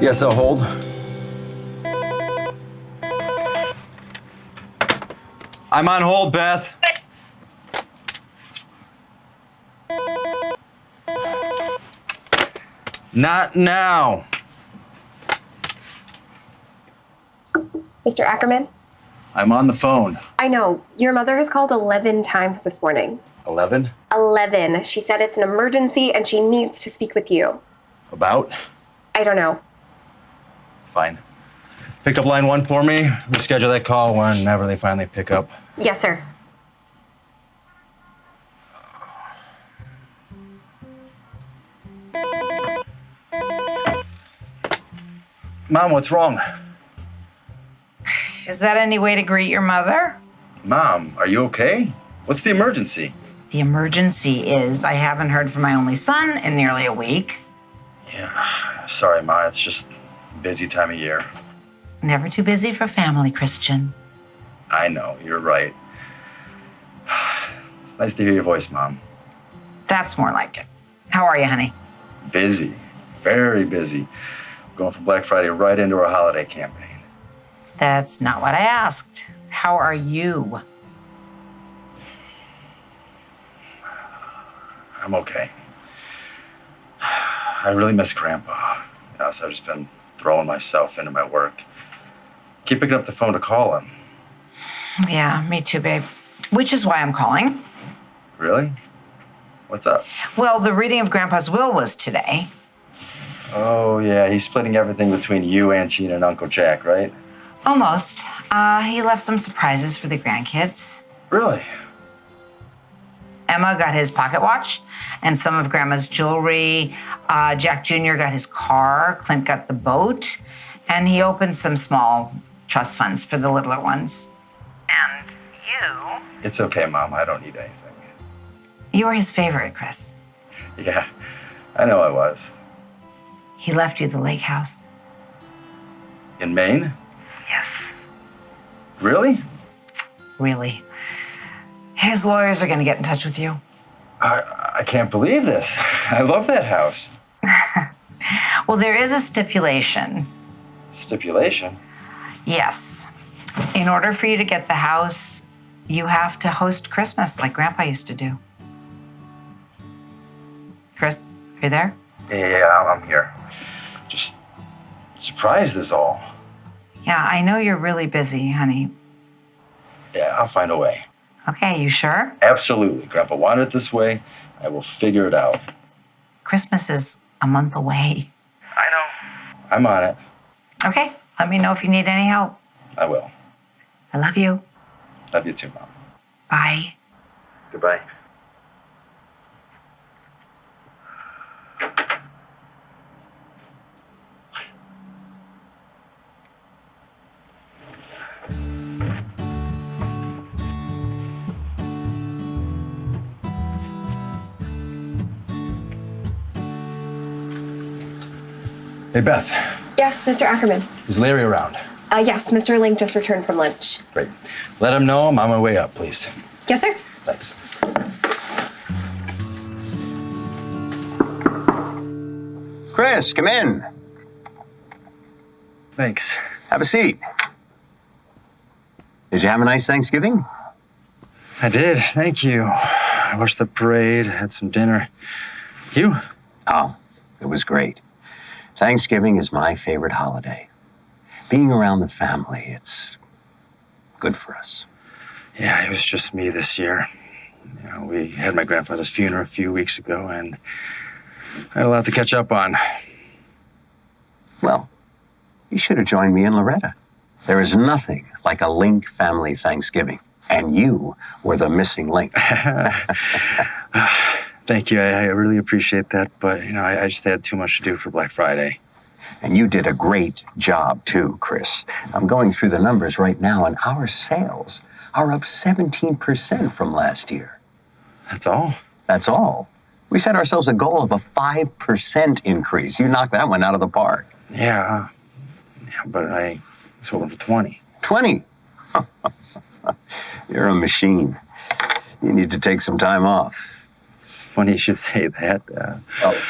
Yes, I'll hold. I'm on hold, Beth. Not now. Mr. Ackerman? I'm on the phone. I know. Your mother has called 11 times this morning. 11? 11. She said it's an emergency and she needs to speak with you. About? I don't know. Fine. Pick up line 1 for me. Reschedule that call whenever they finally pick up. Yes, sir. Mom, what's wrong? Is that any way to greet your mother? Mom, are you okay? What's the emergency? The emergency is I haven't heard from my only son in nearly a week. Yeah, sorry, Ma. It's just a busy time of year. Never too busy for family, Christian. I know, you're right. It's nice to hear your voice, Mom. That's more like it. How are you, honey? Busy, very busy. Going from Black Friday right into our holiday campaign. That's not what I asked. How are you? I'm okay. I really miss Grandpa. So I've just been throwing myself into my work. Keep picking up the phone to call him. Yeah, me too, babe. Which is why I'm calling. Really? What's up? Well, the reading of Grandpa's will was today. Oh, yeah, he's splitting everything between you, Aunt Gina, and Uncle Jack, right? Almost. He left some surprises for the grandkids. Really? Emma got his pocket watch and some of Grandma's jewelry. Jack Jr. got his car. Clint got the boat. And he opened some small trust funds for the littler ones. And you? It's okay, Mom. I don't need anything. You were his favorite, Chris. Yeah, I know I was. He left you the lake house. In Maine? Yes. Really? Really. His lawyers are going to get in touch with you. I can't believe this. I love that house. Well, there is a stipulation. Stipulation? Yes. In order for you to get the house, you have to host Christmas like Grandpa used to do. Chris, are you there? Yeah, I'm here. Just surprised is all. Yeah, I know you're really busy, honey. Yeah, I'll find a way. Okay, you sure? Absolutely. Grandpa wanted it this way. I will figure it out. Christmas is a month away. I know. I'm on it. Okay, let me know if you need any help. I will. I love you. Love you too, Mom. Bye. Goodbye. Hey, Beth. Yes, Mr. Ackerman. Is Larry around? Yes, Mr. Link just returned from lunch. Great. Let him know I'm on my way up, please. Yes, sir. Thanks. Chris, come in. Thanks. Have a seat. Did you have a nice Thanksgiving? I did. Thank you. I watched the parade, had some dinner. You? Oh, it was great. Thanksgiving is my favorite holiday. Being around the family, it's good for us. Yeah, it was just me this year. We had my grandfather's funeral a few weeks ago, and I had a lot to catch up on. Well, you should have joined me in Loretta. There is nothing like a Link family Thanksgiving, and you were the missing link. Thank you. I really appreciate that, but, I just had too much to do for Black Friday. And you did a great job, too, Chris. I'm going through the numbers right now, and our sales are up 17% from last year. That's all? That's all. We set ourselves a goal of a 5% increase. You knocked that one out of the park. Yeah, but I was hoping for 20. 20? You're a machine. You need to take some time off. It's funny you should say that. Oh.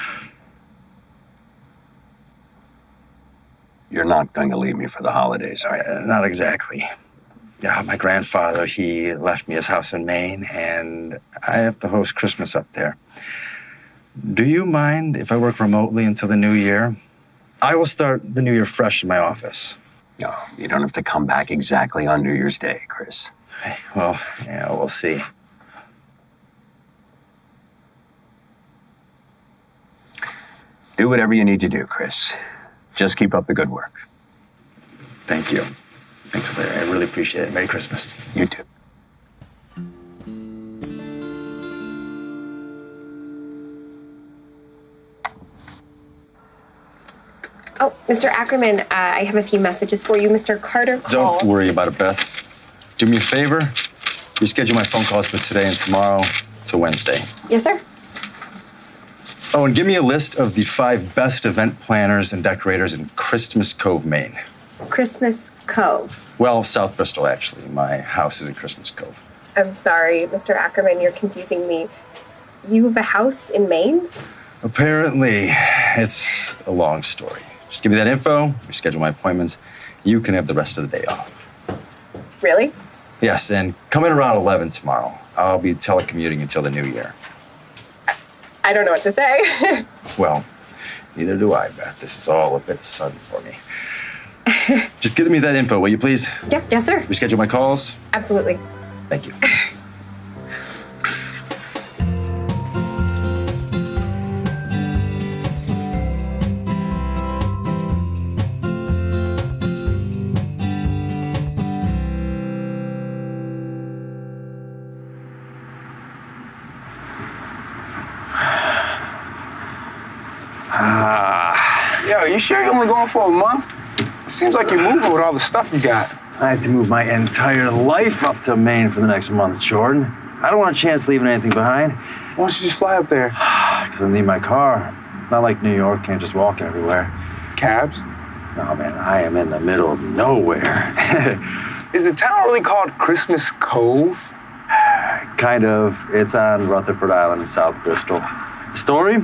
not going to leave me for the holidays, are you? Not exactly. Yeah, my grandfather, he left me his house in Maine, and I have to host Christmas up there. Do you mind if I work remotely until the new year? I will start the new year fresh in my office. No, you don't have to come back exactly on New Year's Day, Chris. Well, yeah, we'll see. Do whatever you need to do, Chris. Just keep up the good work. Thank you. Thanks, Larry. I really appreciate it. Merry Christmas. You too. Oh, Mr. Ackerman, I have a few messages for you. Mr. Carter called. Don't worry about it, Beth. Do me a favor. Reschedule my phone calls for today and tomorrow to Wednesday. Yes, sir. Oh, and give me a list of the 5 best event planners and decorators in Christmas Cove, Maine. Christmas Cove. Well, South Bristol, actually. My house is in Christmas Cove. I'm sorry, Mr. Ackerman, you're confusing me. You have a house in Maine? Apparently, it's a long story. Just give me that info, reschedule my appointments. You can have the rest of the day off. Really? Yes, and come in around 11 tomorrow. I'll be telecommuting until the new year. I don't know what to say. Well, neither do I, Beth. This is all a bit sudden for me. Just give me that info, will you please? Yep, yes, sir. Reschedule my calls. Absolutely. Thank you. Yo, you sure you're only going for a month? It seems like you're moving with all the stuff you got. I have to move my entire life up to Maine for the next month, Jordan. I don't want a chance leaving anything behind. Why don't you just fly up there? Because I need my car. Not like New York, can't just walk everywhere. Cabs? No, man, I am in the middle of nowhere. Is the town really called Christmas Cove? Kind of. It's on Rutherford Island in South Bristol. The story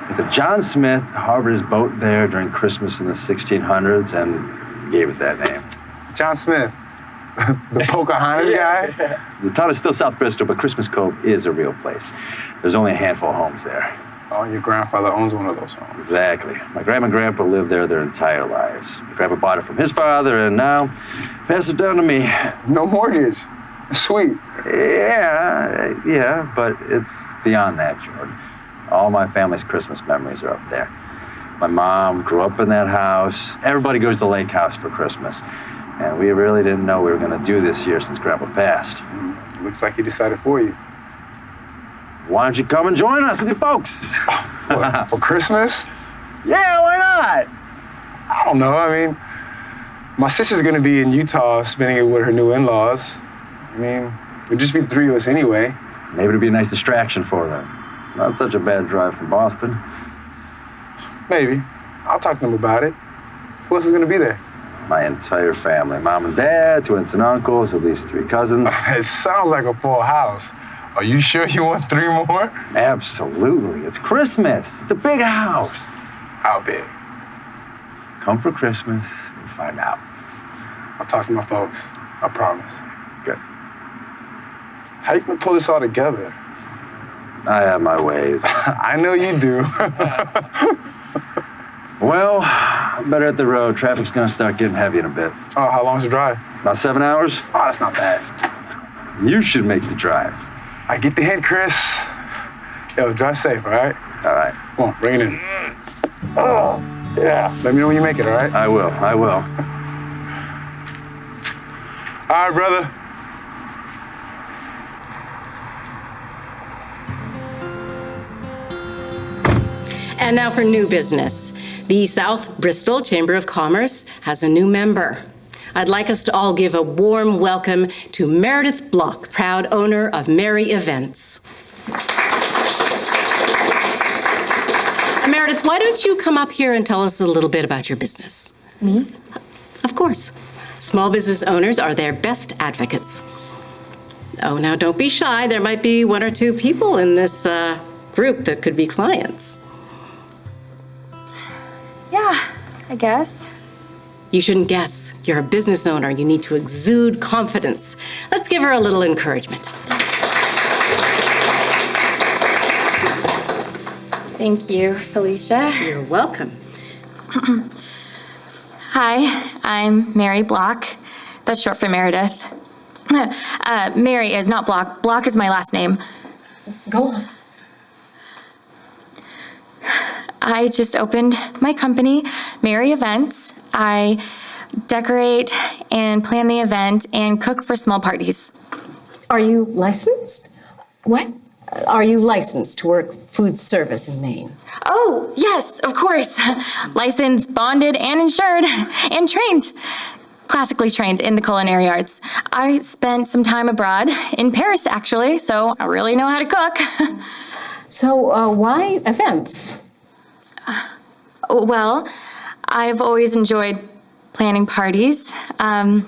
is that John Smith harbored his boat there during Christmas in the 1600s and gave it that name. John Smith, the Pocahontas guy? The town is still South Bristol, but Christmas Cove is a real place. There's only a handful of homes there. Oh, your grandfather owns one of those homes. Exactly. My grandma and grandpa lived there their entire lives. My grandpa bought it from his father and now passed it down to me. No mortgage. Sweet. Yeah, but it's beyond that, Jordan. All my family's Christmas memories are up there. My mom grew up in that house. Everybody goes to the lake house for Christmas. And we really didn't know we were going to do this year since Grandpa passed. Looks like he decided for you. Why don't you come and join us with your folks? What, for Christmas? Yeah, why not? I don't know. I mean, my sister's gonna be in Utah spending it with her new in-laws. I mean, it'd just be the 3 of us anyway. Maybe it'd be a nice distraction for them. Not such a bad drive from Boston. Maybe. I'll talk to them about it. Who else is gonna be there? My entire family. Mom and dad, 2 aunts and uncles, at least 3 cousins. It sounds like a full house. Are you sure you want 3 more? Absolutely. It's Christmas. It's a big house. How big? Come for Christmas and find out. I'll talk to my folks. I promise. Good. How you gonna pull this all together? I have my ways. I know you do. Well, I'm better at the road. Traffic's gonna start getting heavy in a bit. Oh, how long's the drive? About 7 hours? Oh, that's not bad. You should make the drive. I get the hint, Chris. Yo, drive safe, all right? All right. Come on, bring it in. Oh, yeah. Let me know when you make it, all right? I will. All right, brother. And now for new business. The South Bristol Chamber of Commerce has a new member. I'd like us to all give a warm welcome to Meredith Block, proud owner of Merry Events. Meredith, why don't you come up here and tell us a little bit about your business? Me? Of course. Small business owners are their best advocates. Oh, now don't be shy. There might be 1 or 2 people in this group that could be clients. Yeah, I guess. You shouldn't guess. You're a business owner. You need to exude confidence. Let's give her a little encouragement. Thank you, Felicia. You're welcome. Hi, I'm Mary Block. That's short for Meredith. Mary is not Block. Block is my last name. Go on. I just opened my company, Mary Events. I decorate and plan the event and cook for small parties. Are you licensed? What? Are you licensed to work food service in Maine? Oh, yes, of course. Licensed, bonded, and insured, and trained. Classically trained in the culinary arts. I spent some time abroad, in Paris actually, so I really know how to cook. So why events? Well, I've always enjoyed planning parties. I'm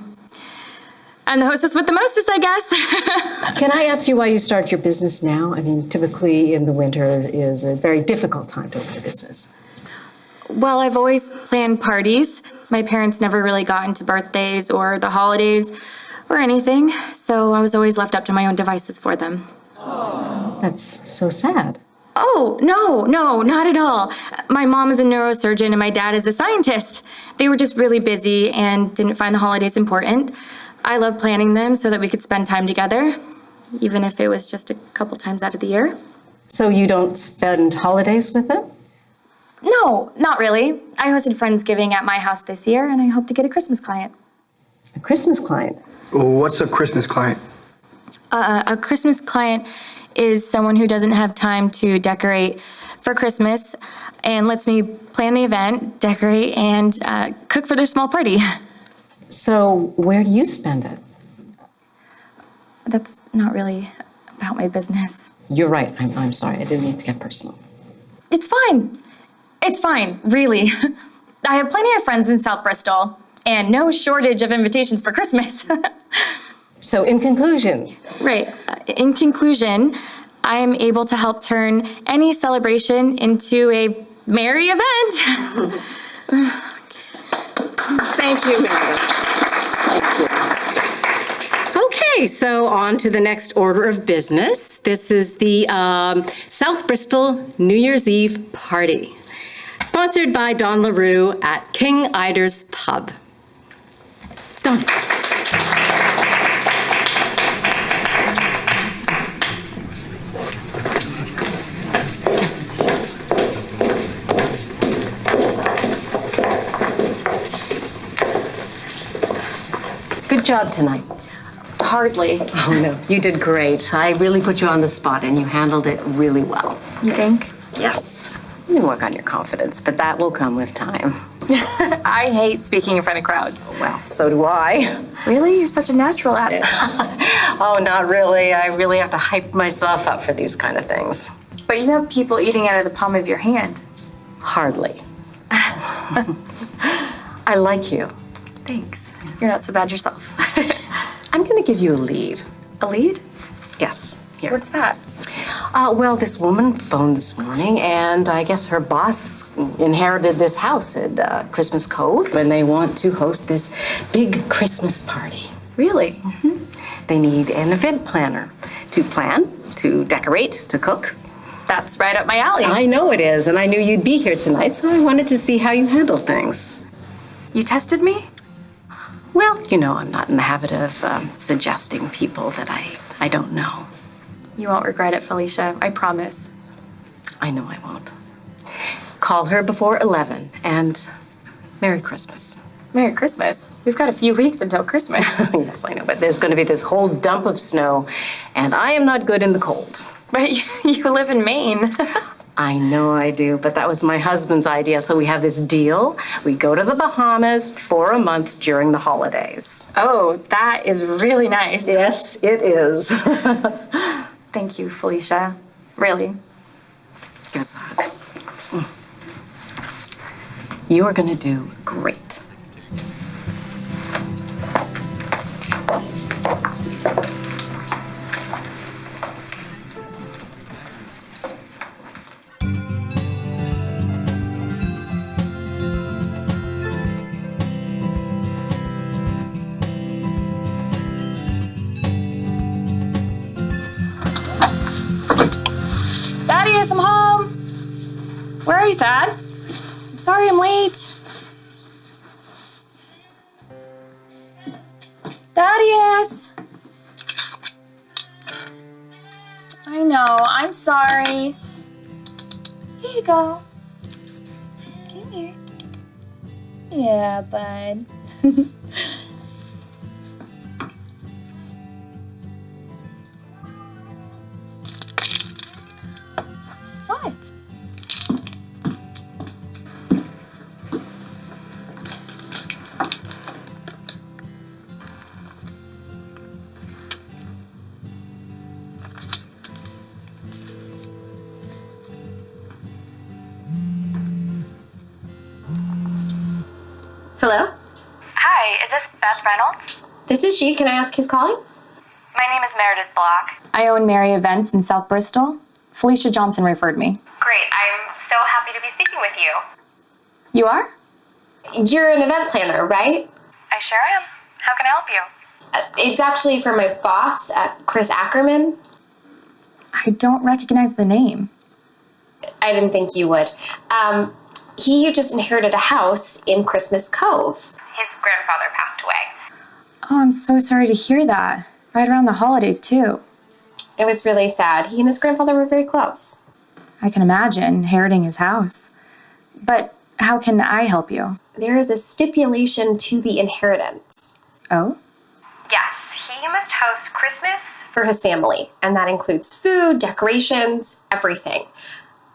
the hostess with the mostest, I guess. Can I ask you why you start your business now? I mean, typically in the winter is a very difficult time to open a business. Well, I've always planned parties. My parents never really got into birthdays or the holidays or anything, so I was always left up to my own devices for them. That's so sad. Oh, no, not at all. My mom is a neurosurgeon and my dad is a scientist. They were just really busy and didn't find the holidays important. I love planning them so that we could spend time together, even if it was just a couple times out of the year. So you don't spend holidays with them? No, not really. I hosted Friendsgiving at my house this year, and I hope to get a Christmas client. A Christmas client? What's a Christmas client? A Christmas client is someone who doesn't have time to decorate for Christmas and lets me plan the event, decorate, and cook for their small party. So where do you spend it? That's not really about my business. You're right. I'm sorry. I didn't mean to get personal. It's fine. It's fine, really. I have plenty of friends in South Bristol and no shortage of invitations for Christmas. So in conclusion, Right. In conclusion, I am able to help turn any celebration into a merry event. thank you, Meredith. Thank you. Okay, so on to the next order of business. This is the South Bristol New Year's Eve party, sponsored by Don LaRue at King Ider's Pub. Don. Good job tonight. Hardly. Oh, no, you did great. I really put you on the spot, and you handled it really well. You think? Yes. You can work on your confidence, but that will come with time. I hate speaking in front of crowds. Well, so do I. Really? You're such a natural at it. Oh, not really. I really have to hype myself up for these kind of things. But you have people eating out of the palm of your hand. Hardly. I like you. Thanks. You're not so bad yourself. I'm going to give you a lead. A lead? Yes. Here. What's that? Well, this woman phoned this morning, and I guess her boss inherited this house at Christmas Cove, and they want to host this big Christmas party. Really? They need an event planner to plan, to decorate, to cook. That's right up my alley. I know it is, and I knew you'd be here tonight, so I wanted to see how you handle things. You tested me? Well, you know, I'm not in the habit of suggesting people that I don't know. You won't regret it, Felicia. I promise. I know I won't. Call her before 11, and Merry Christmas. Merry Christmas. We've got a few weeks until Christmas. Yes, I know, but there's going to be this whole dump of snow, and I am not good in the cold. But you live in Maine. I know I do, but that was my husband's idea, so we have this deal. We go to the Bahamas for a month during the holidays. Oh, that is really nice. Yes, it is. Thank you, Felicia. Really. Give us a hug. You are going to do great. Thaddeus, I'm home. Where are you, Thad? I'm sorry I'm late. Thaddeus! I know, I'm sorry. Here you go. Psst, psst, psst. Come here. Yeah, bud. What? Hello? Hi, is this Beth Reynolds? This is she. Can I ask who's calling? My name is Meredith Block. I own Mary Events in South Bristol. Felicia Johnson referred me. Great, I'm so happy to be speaking with you. You are? You're an event planner, right? I sure am. How can I help you? It's actually for my boss, Chris Ackerman. I don't recognize the name. I didn't think you would. He just inherited a house in Christmas Cove. His grandfather passed away. Oh, I'm so sorry to hear that. Right around the holidays, too. It was really sad. He and his grandfather were very close. I can imagine inheriting his house. But how can I help you? There is a stipulation to the inheritance Oh? Yes, he must host Christmas. for his family, and that includes food, decorations, everything.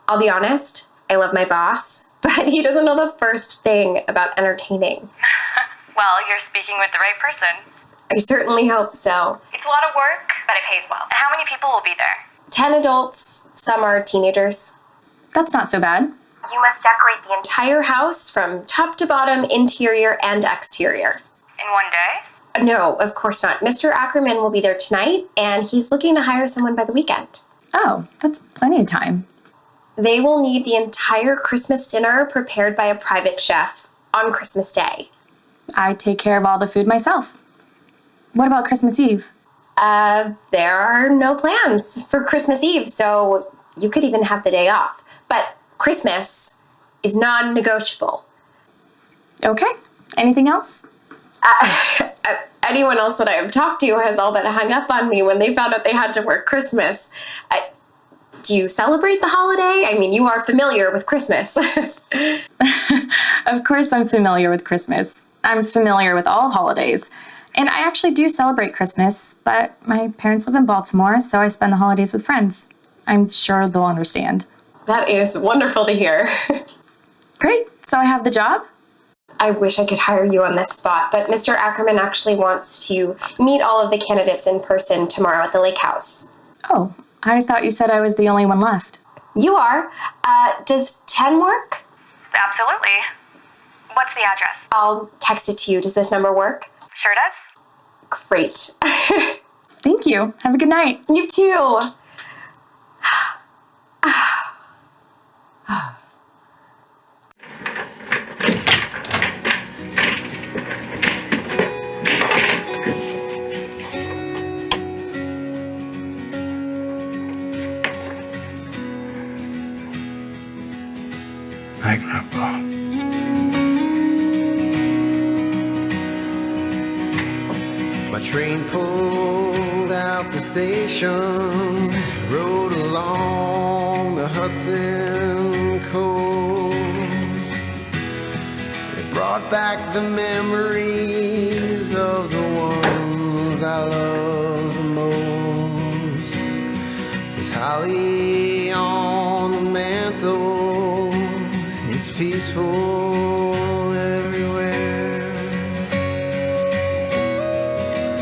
I'll be honest, I love my boss, but he doesn't know the first thing about entertaining. Well, you're speaking with the right person. I certainly hope so. It's a lot of work, but it pays well. How many people will be there? 10 adults, some are teenagers. That's not so bad. You must decorate the entire house from top to bottom, interior and exterior. In one day? No, of course not. Mr. Ackerman will be there tonight, and he's looking to hire someone by the weekend. Oh, that's plenty of time. They will need the entire Christmas dinner prepared by a private chef on Christmas Day. I take care of all the food myself. What about Christmas Eve? There are no plans for Christmas Eve, so you could even have the day off. But Christmas is non-negotiable. Okay. Anything else? Anyone else that I have talked to has all but hung up on me when they found out they had to work Christmas. Do you celebrate the holiday? I mean, you are familiar with Christmas. Of course I'm familiar with Christmas. I'm familiar with all holidays. And I actually do celebrate Christmas, but my parents live in Baltimore, so I spend the holidays with friends. I'm sure they'll understand. That is wonderful to hear. Great. So I have the job? I wish I could hire you on this spot, but Mr. Ackerman actually wants to meet all of the candidates in person tomorrow at the lake house. Oh, I thought you said I was the only one left. You are. Does 10 work? Absolutely. What's the address? I'll text it to you. Does this number work? Sure does. Great. Thank you. Have a good night. You too. Hi, Grandpa. My train pulled out the station, rode along the Hudson coast. It brought back the memories of the ones I love the most. There's holly on the mantle, it's peaceful everywhere.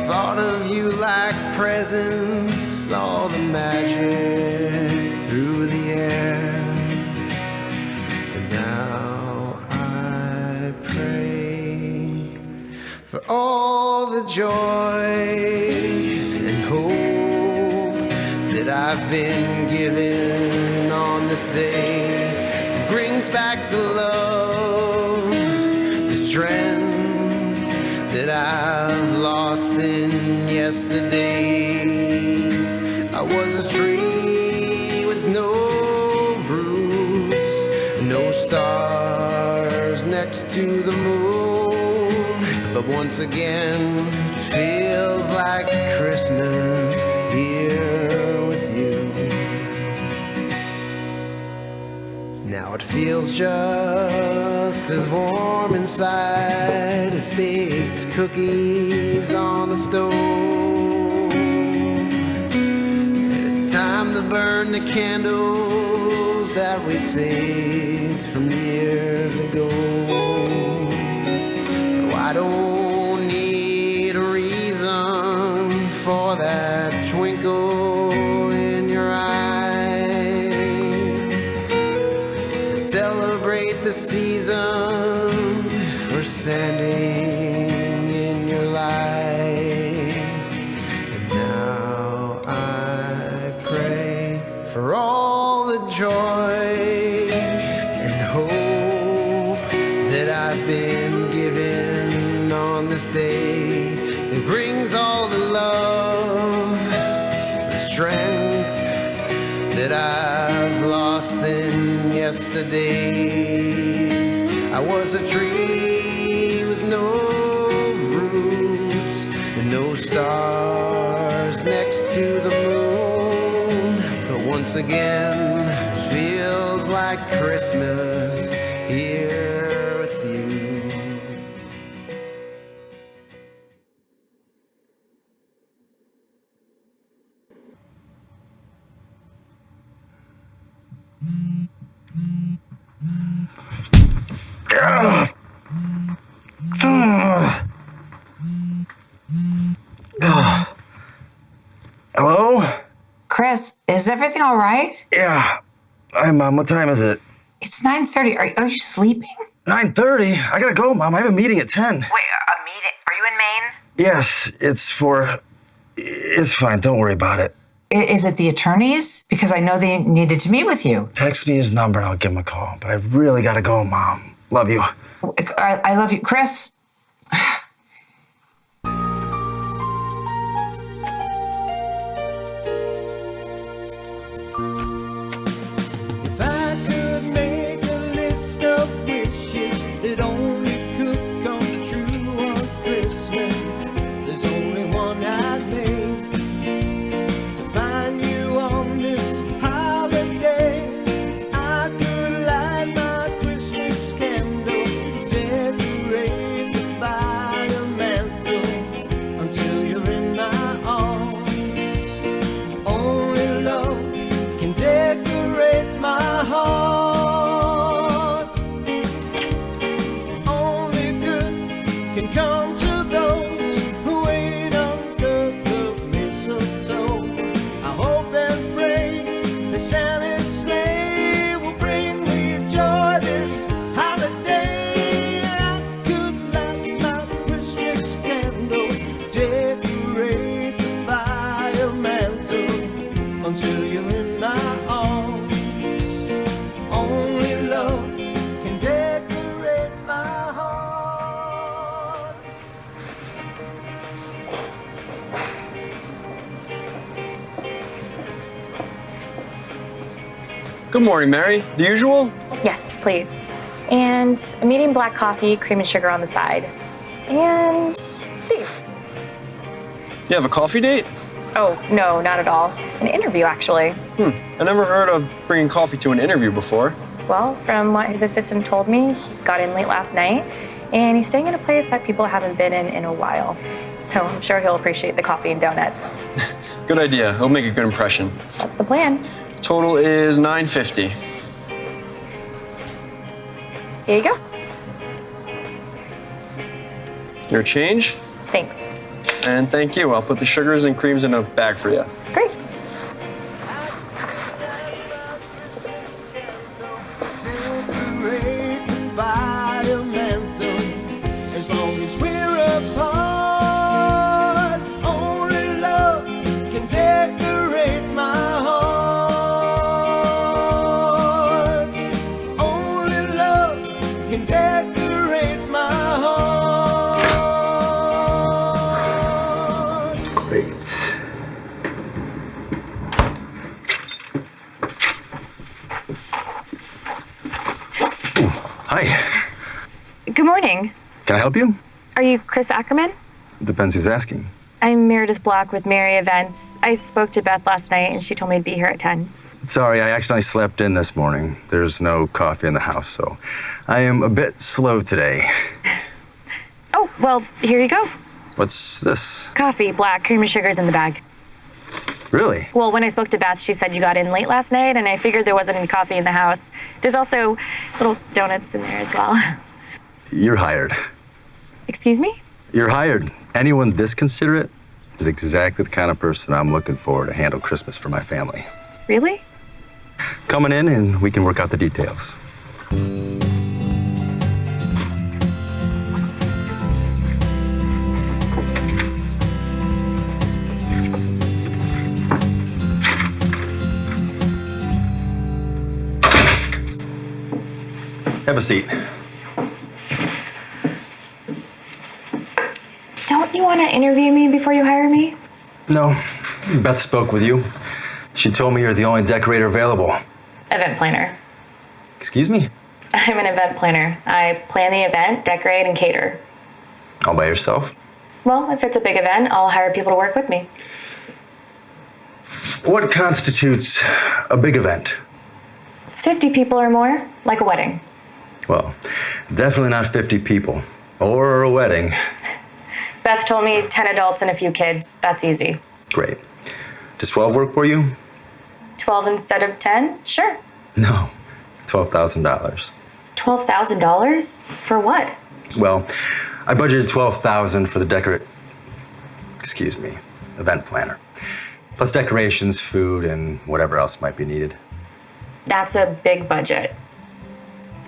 Thought of you like presents, saw the magic through the air. And now I pray for all the joy and hope that I've been given on this day. It brings back the love, the strength that I've lost in yesterdays. I was a tree with no to the moon. But once again, it feels like Christmas here with you. Now it feels just as warm inside as baked cookies on the stove. And it's time to burn the candles that we saved from years ago. Oh, I don't need a reason for that twinkle in your eyes to celebrate the season for standing in your light. And now I pray for all the joy and hope that I've been given on this day. It brings all the love, the strength that I've lost in yesterdays. I was a tree with no roots and no stars next to the moon. But once again, it feels like Christmas here with you. Hello? Chris, is everything all right? Yeah. Hi, Mom. What time is it? It's 9:30. Are you sleeping? 9:30? I gotta go, Mom. I have a meeting at 10. Wait, a meeting? Are you in Maine? Yes, it's fine. Don't worry about it. Is it the attorneys? Because I know they needed to meet with you. Text me his number and I'll give him a call. But I really gotta go, Mom. Love you. I love you. Chris? If I could make a list of wishes that only could come true on Christmas, there's only one I'd make. To find you on this holiday, I could light my Christmas candle, decorate the fire mantle until you're in my arms. Only love can decorate my heart. Only good can come to those who wait under the mistletoe. I hope and pray that Santa's sleigh will bring me joy this holiday. I could light my Christmas candle, decorate the fire mantle until you're in my arms. Only love can decorate my heart. Good morning, Mary. The usual? Yes, please. And a medium black coffee, cream and sugar on the side. And beef. You have a coffee date? Oh, no, not at all. An interview, actually. I never heard of bringing coffee to an interview before. Well, from what his assistant told me, he got in late last night, and he's staying in a place that people haven't been in a while. So I'm sure he'll appreciate the coffee and donuts. Good idea. It'll make a good impression. That's the plan. Total is $9.50. Here you go. Your change? Thanks. And thank you. I'll put the sugars and creams in a bag for you. Great. Decorate the fire mantle as long as we're apart. Only love can decorate my heart. Only love can decorate my heart. Great. Hi. Good Good morning. Can I help you? Are you Chris Ackerman? Depends who's asking. I'm Meredith Block with Mary Events. I spoke to Beth last night and she told me to be here at 10. Sorry, I accidentally slept in this morning. There's no coffee in the house, so I am a bit slow today. Oh, well, here you go. What's this? Coffee, black, cream and sugar's in the bag. Really? Well, when I spoke to Beth, she said you got in late last night and I figured there wasn't any coffee in the house. There's also little donuts in there as well. You're hired. Excuse me? You're hired. Anyone this considerate is exactly the kind of person I'm looking for to handle Christmas for my family. Really? Coming in and we can work out the details. Have a seat. Don't you want to interview me before you hire me? No, Beth spoke with you. She told me you're the only decorator available. Event planner. Excuse me? I'm an event planner. I plan the event, decorate, and cater. All by yourself? Well, if it's a big event, I'll hire people to work with me. What constitutes a big event? 50 people or more, like a wedding. Well, definitely not 50 people. Or a wedding. Beth told me 10 adults and a few kids. That's easy. Great. Does 12 work for you? 12 instead of 10? Sure. No. $12,000. $12,000? For what? Well, I budgeted $12,000 for the event planner. Plus decorations, food, and whatever else might be needed. That's a big budget.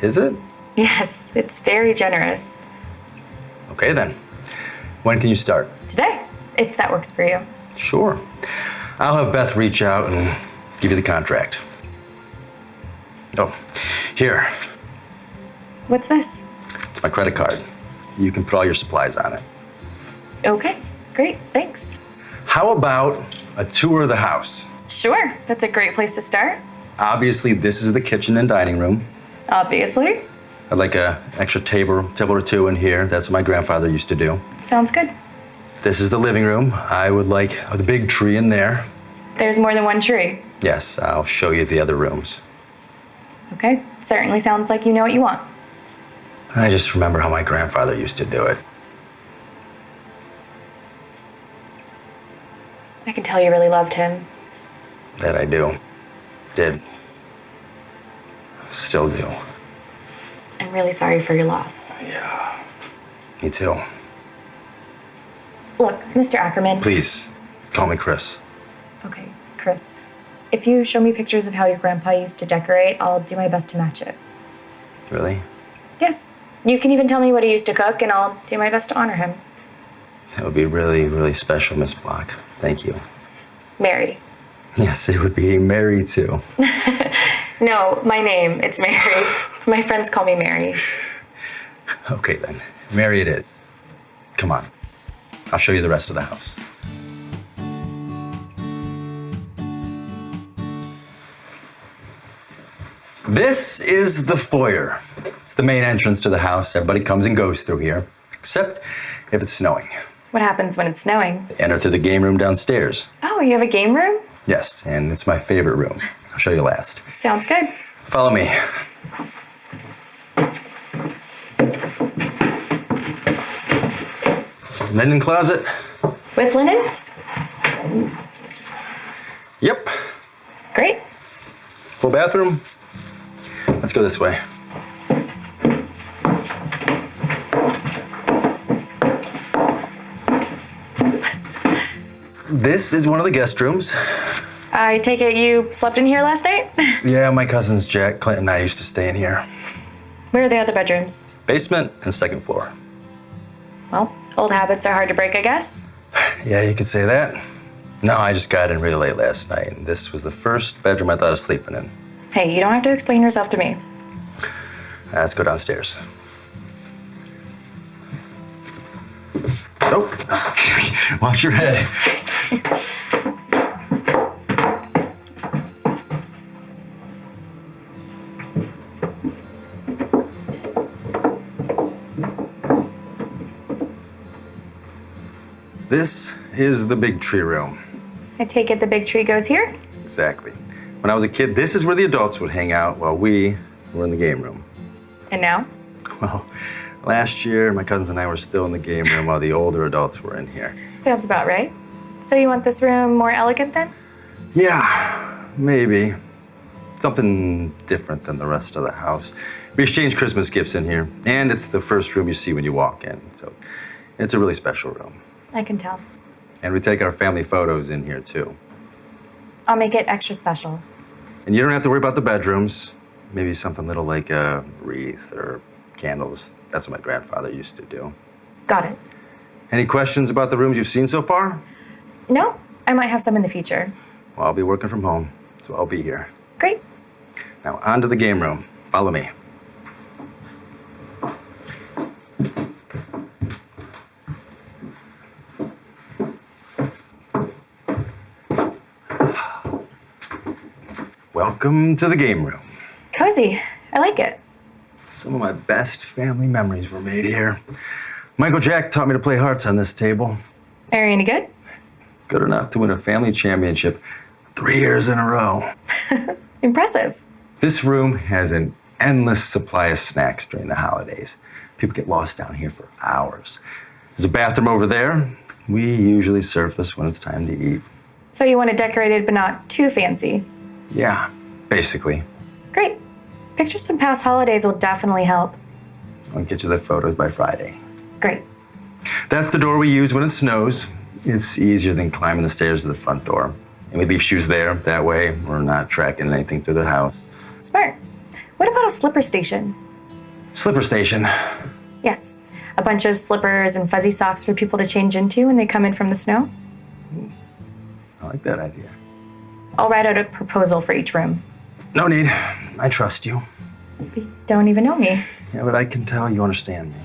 Is it? Yes, it's very generous. Okay then. When can you start? Today, if that works for you. Sure. I'll have Beth reach out and give you the contract. Oh, here. What's this? It's my credit card. You can put all your supplies on it. Okay, great, thanks. How about a tour of the house? Sure, that's a great place to start. Obviously, this is the kitchen and dining room. Obviously. I'd like an extra table or two in here. That's what my grandfather used to do. Sounds good. This is the living room. I would like the big tree in there. There's more than one tree. Yes, I'll show you the other rooms. Okay, certainly sounds like you know what you want. I just remember how my grandfather used to do it. I can tell you really loved him. That I do. Did. Still do. I'm really sorry for your loss. Yeah. Me too. Look, Mr. Ackerman. Please, call me Chris. Okay, Chris. If you show me pictures of how your grandpa used to decorate, I'll do my best to match it. Really? Yes. You can even tell me what he used to cook, and I'll do my best to honor him. That would be really, really special, Miss Block. Thank you. Mary. Yes, it would be Mary too. No, my name. It's Mary. My friends call me Mary. Okay then, Mary it is. Come on, I'll show you the rest of the house. This is the foyer. It's the main entrance to the house. Everybody comes and goes through here, except if it's snowing. What happens when it's snowing? They enter through the game room downstairs. Oh, you have a game room? Yes, and it's my favorite room. I'll show you last. Sounds good. Follow me. Linen closet. With linens? Yep. Great. Full bathroom. Let's go this way. This is one of the guest rooms. I take it you slept in here last night? Yeah, my cousins Jack, Clint, and I used to stay in here. Where are the other bedrooms? Basement and second floor. Well, old habits are hard to break, I guess. Yeah, you could say that. No, I just got in really late last night, and this was the first bedroom I thought of sleeping in. Hey, you don't have to explain yourself to me. Let's go downstairs. Oh, watch your head. This is the big tree room. I take it the big tree goes here? Exactly. When I was a kid, this is where the adults would hang out while we were in the game room. And now? Well, last year, my cousins and I were still in the game room while the older adults were in here. Sounds about right. So you want this room more elegant then? Yeah, maybe. Something different than the rest of the house. We exchange Christmas gifts in here, and it's the first room you see when you walk in, so it's a really special room. I can tell. And we take our family photos in here, too. I'll make it extra special. And you don't have to worry about the bedrooms. Maybe something little like a wreath or candles. That's what my grandfather used to do. Got it. Any questions about the rooms you've seen so far? No, I might have some in the future. Well, I'll be working from home, so I'll be here. Great. Now, on to the game room. Follow me. Welcome to the game room. Cozy. I like it. Some of my best family memories were made here. Michael Jack taught me to play hearts on this table. Are you any good? Good enough to win a family championship 3 years in a row. Impressive. This room has an endless supply of snacks during the holidays. People get lost down here for hours. There's a bathroom over there. We usually surface when it's time to eat. So you want it decorated but not too fancy? Yeah, basically. Great. Pictures from past holidays will definitely help. I'll get you the photos by Friday. Great. That's the door we use when it snows. It's easier than climbing the stairs to the front door. And we leave shoes there. That way, we're not tracking anything through the house. Smart. What about a slipper station? Slipper station. Yes. A bunch of slippers and fuzzy socks for people to change into when they come in from the snow? I like that idea. I'll write out a proposal for each room. No need. I trust you. You don't even know me. Yeah, but I can tell you understand me.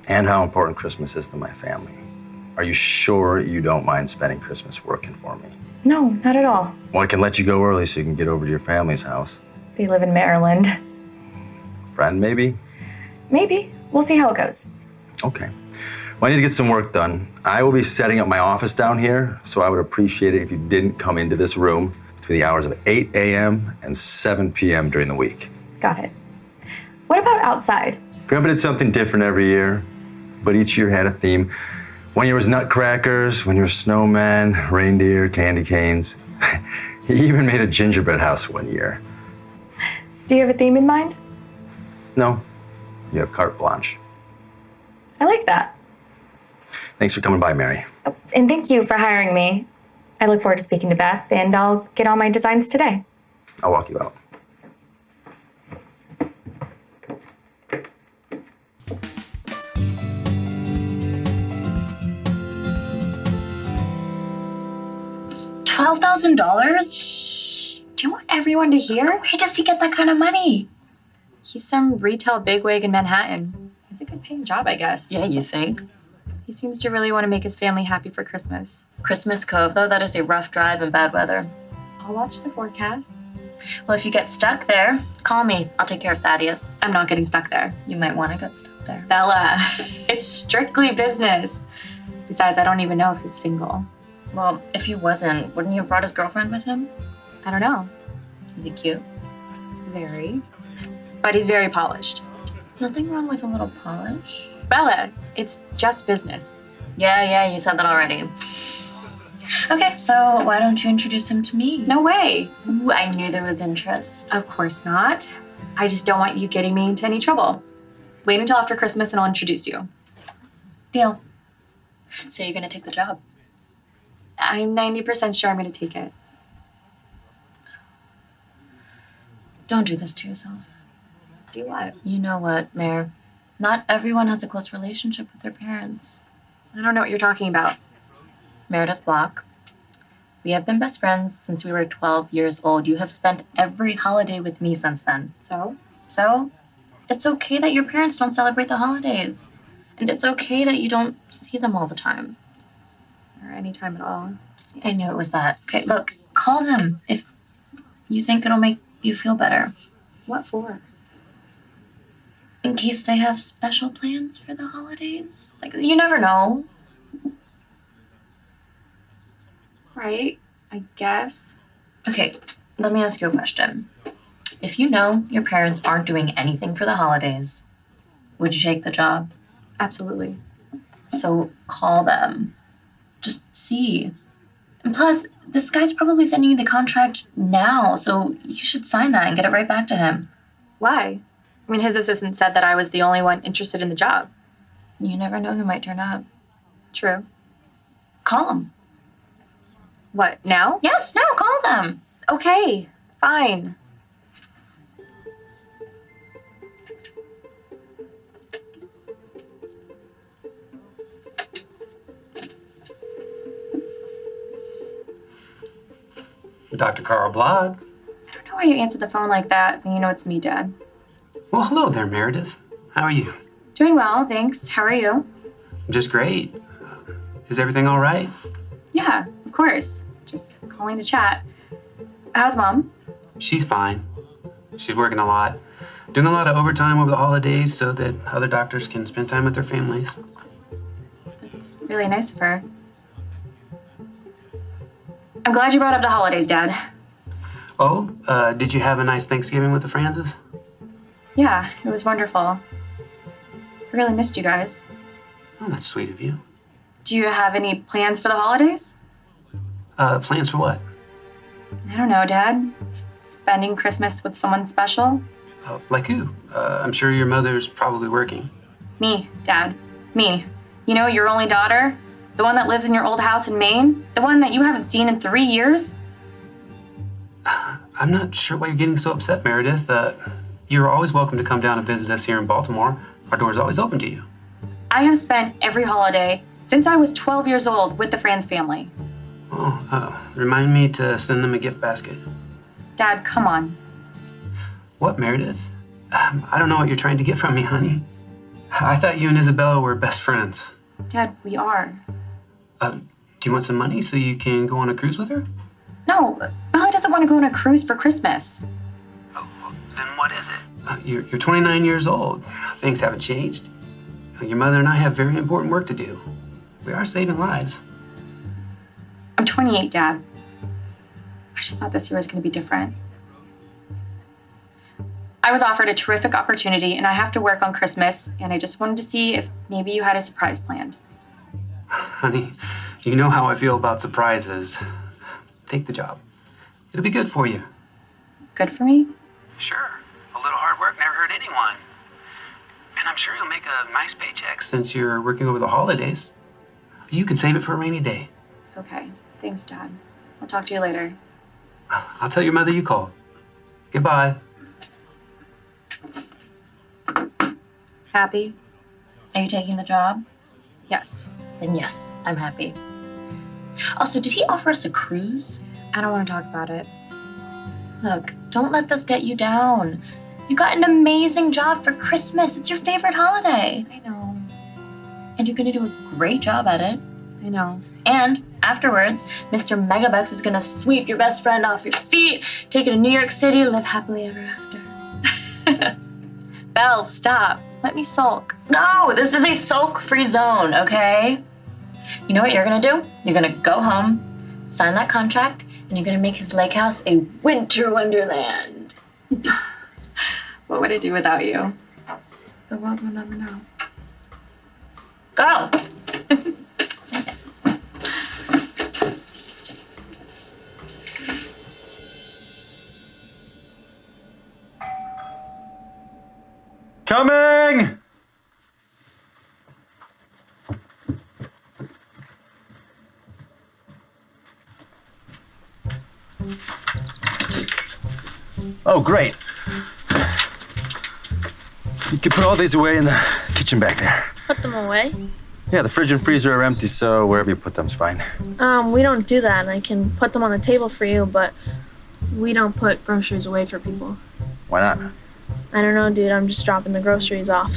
And how important Christmas is to my family. Are you sure you don't mind spending Christmas working for me? No, not at all. Well, I can let you go early so you can get over to your family's house. They live in Maryland. Friend, maybe? Maybe. We'll see how it goes. Okay. Well, I need to get some work done. I will be setting up my office down here, so I would appreciate it if you didn't come into this room between the hours of 8 a.m. and 7 p.m. during the week. Got it. What about outside? Grandpa did something different every year, but each year had a theme. One year was nutcrackers, one year was snowmen, reindeer, candy canes. He even made a gingerbread house one year. Do you have a theme in mind? No, you have carte blanche. I like that. Thanks for coming by, Mary. Oh, and thank you for hiring me. I look forward to speaking to Beth, and I'll get all my designs today. I'll walk you out. $12,000? Shh. Do you want everyone to hear? Where does he get that kind of money? He's some retail bigwig in Manhattan. It's a good paying job, I guess. Yeah, you think? He seems to really want to make his family happy for Christmas. Christmas Cove, though, that is a rough drive in bad weather. I'll watch the forecast. Well, if you get stuck there, call me. I'll take care of Thaddeus. I'm not getting stuck there. You might want to get stuck there. Bella, it's strictly business. Besides, I don't even know if he's single. Well, if he wasn't, wouldn't he have brought his girlfriend with him? I don't know. Is he cute? Very. But he's very polished. Nothing wrong with a little polish. Bella, it's just business. Yeah, you said that already. Okay, so why don't you introduce him to me? No way. Ooh, I knew there was interest. Of course not. I just don't want you getting me into any trouble. Wait until after Christmas and I'll introduce you. Deal. So you're gonna take the job? I'm 90% sure I'm gonna take it. Don't do this to yourself. Do what? You know what, Mare? Not everyone has a close relationship with their parents. I don't know what you're talking about. Meredith Block, we have been best friends since we were 12 years old. You have spent every holiday with me since then. So? So, it's okay that your parents don't celebrate the holidays. And it's okay that you don't see them all the time. Or any time at all. I knew it was that. Okay, look, call them if you think it'll make you feel better. What for? In case they have special plans for the holidays. Like, you never know. Right, I guess. Okay, let me ask you a question. If you know your parents aren't doing anything for the holidays, would you take the job? Absolutely. So call them. Just see. And plus, this guy's probably sending you the contract now, so you should sign that and get it right back to him. Why? I mean, his assistant said that I was the only one interested in the job. You never know who might turn up. True. Call him. What, now? Yes, now call them. Okay, fine. Dr. Carl Blogg. I don't know why you answer the phone like that when you know it's me, Dad. Well, hello there, Meredith. How are you? Doing well, thanks. How are you? Just great. Is everything all right? Yeah, of course. Just calling to chat. How's Mom? She's fine. She's working a lot, doing a lot of overtime over the holidays so that other doctors can spend time with their families. That's really nice of her. I'm glad you brought up the holidays, Dad. Oh, did you have a nice Thanksgiving with the Frances? Yeah, it was wonderful. I really missed you guys. Oh, that's sweet of you. Do you have any plans for the holidays? Plans for what? I don't know, Dad. Spending Christmas with someone special? Like who? I'm sure your mother's probably working. Me, Dad. Me. You know, your only daughter? The one that lives in your old house in Maine? The one that you haven't seen in 3 years? I'm not sure why you're getting so upset, Meredith. You're always welcome to come down and visit us here in Baltimore. Our door's always open to you. I have spent every holiday since I was 12 years old with the Franz family. Oh, remind me to send them a gift basket. Dad, come on. What, Meredith? I don't know what you're trying to get from me, honey. I thought you and Isabella were best friends. Dad, we are. Do you want some money so you can go on a cruise with her? No, Bella doesn't want to go on a cruise for Christmas. Oh, then what is it? You're 29 years old. Things haven't changed. Your mother and I have very important work to do. We are saving lives. I'm 28, Dad. I just thought this year was going to be different. I was offered a terrific opportunity, and I have to work on Christmas, and I just wanted to see if maybe you had a surprise planned. Honey, you know how I feel about surprises. Take the job. It'll be good for you. Good for me? Sure. A little hard work never hurt anyone. And I'm sure you'll make a nice paycheck since you're working over the holidays. You can save it for a rainy day. Okay. Thanks, Dad. I'll talk to you later. I'll tell your mother you called. Goodbye. Happy? Are you taking the job? Yes. Then yes, I'm happy. Also, did he offer us a cruise? I don't want to talk about it. Look, don't let this get you down. You got an amazing job for Christmas. It's your favorite holiday. I know. And you're gonna do a great job at it. I know. And afterwards, Mr. Megabucks is gonna sweep your best friend off your feet, take you to New York City, live happily ever after. Belle, stop. Let me sulk. No, this is a sulk-free zone, okay? You know what you're gonna do? You're gonna go home, sign that contract, and you're gonna make his lake house a winter wonderland. What would I do without you? The world will never know. Go! Say it. Coming! Oh, great. You can put all these away in the kitchen back there. Put them away? Yeah, the fridge and freezer are empty, so wherever you put them's fine. We don't do that. I can put them on the table for you, but we don't put groceries away for people. Why not? I don't know, dude. I'm just dropping the groceries off.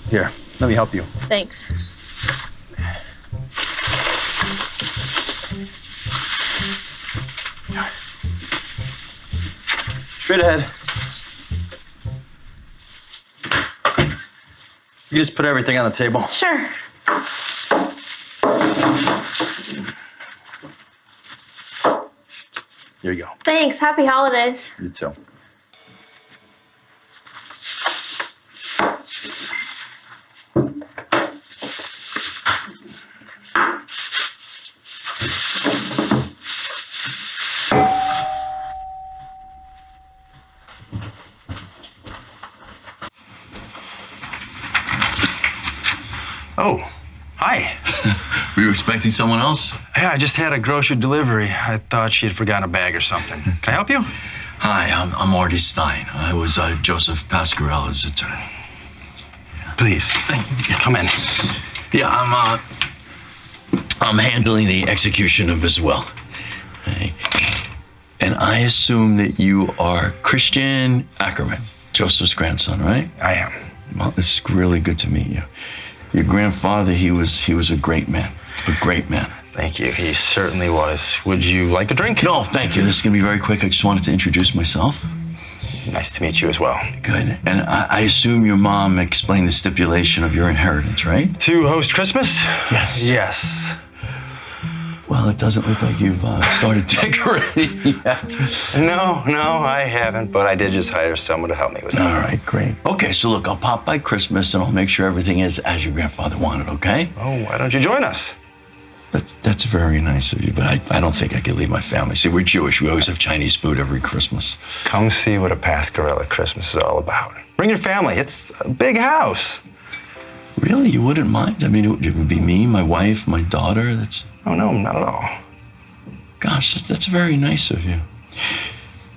Here, let me help you. Thanks. Straight ahead. You just put everything on the table. Sure. Here you go. Thanks. Happy holidays. You too. Oh, hi. Were you expecting someone else? Yeah, I just had a grocery delivery. I thought she had forgotten a bag or something. Can I help you? Hi, I'm Artie Stein. I was Joseph Pasquarella's attorney. Please, come in. Yeah, I'm handling the execution of his will. Okay. And I assume that you are Christian Ackerman, Joseph's grandson, right? I am. Well, it's really good to meet you. Your grandfather, he was a great man. A great man. Thank you. He certainly was. Would you like a drink? No, thank you. This is going to be very quick. I just wanted to introduce myself. Nice to meet you as well. Good. And I assume your mom explained the stipulation of your inheritance, right? To host Christmas? Yes. Yes. Well, it doesn't look like you've started decorating yet. No, I haven't, but I did just hire someone to help me with that. All right, great. Okay, so look, I'll pop by Christmas and I'll make sure everything is as your grandfather wanted, okay? Oh, why don't you join us? That's very nice of you, but I don't think I could leave my family. See, we're Jewish. We always have Chinese food every Christmas. Come see what a Pasquarella Christmas is all about. Bring your family. It's a big house. Really? You wouldn't mind? I mean, it would be me, my wife, my daughter. Oh, no, not at all. Gosh, that's very nice of you.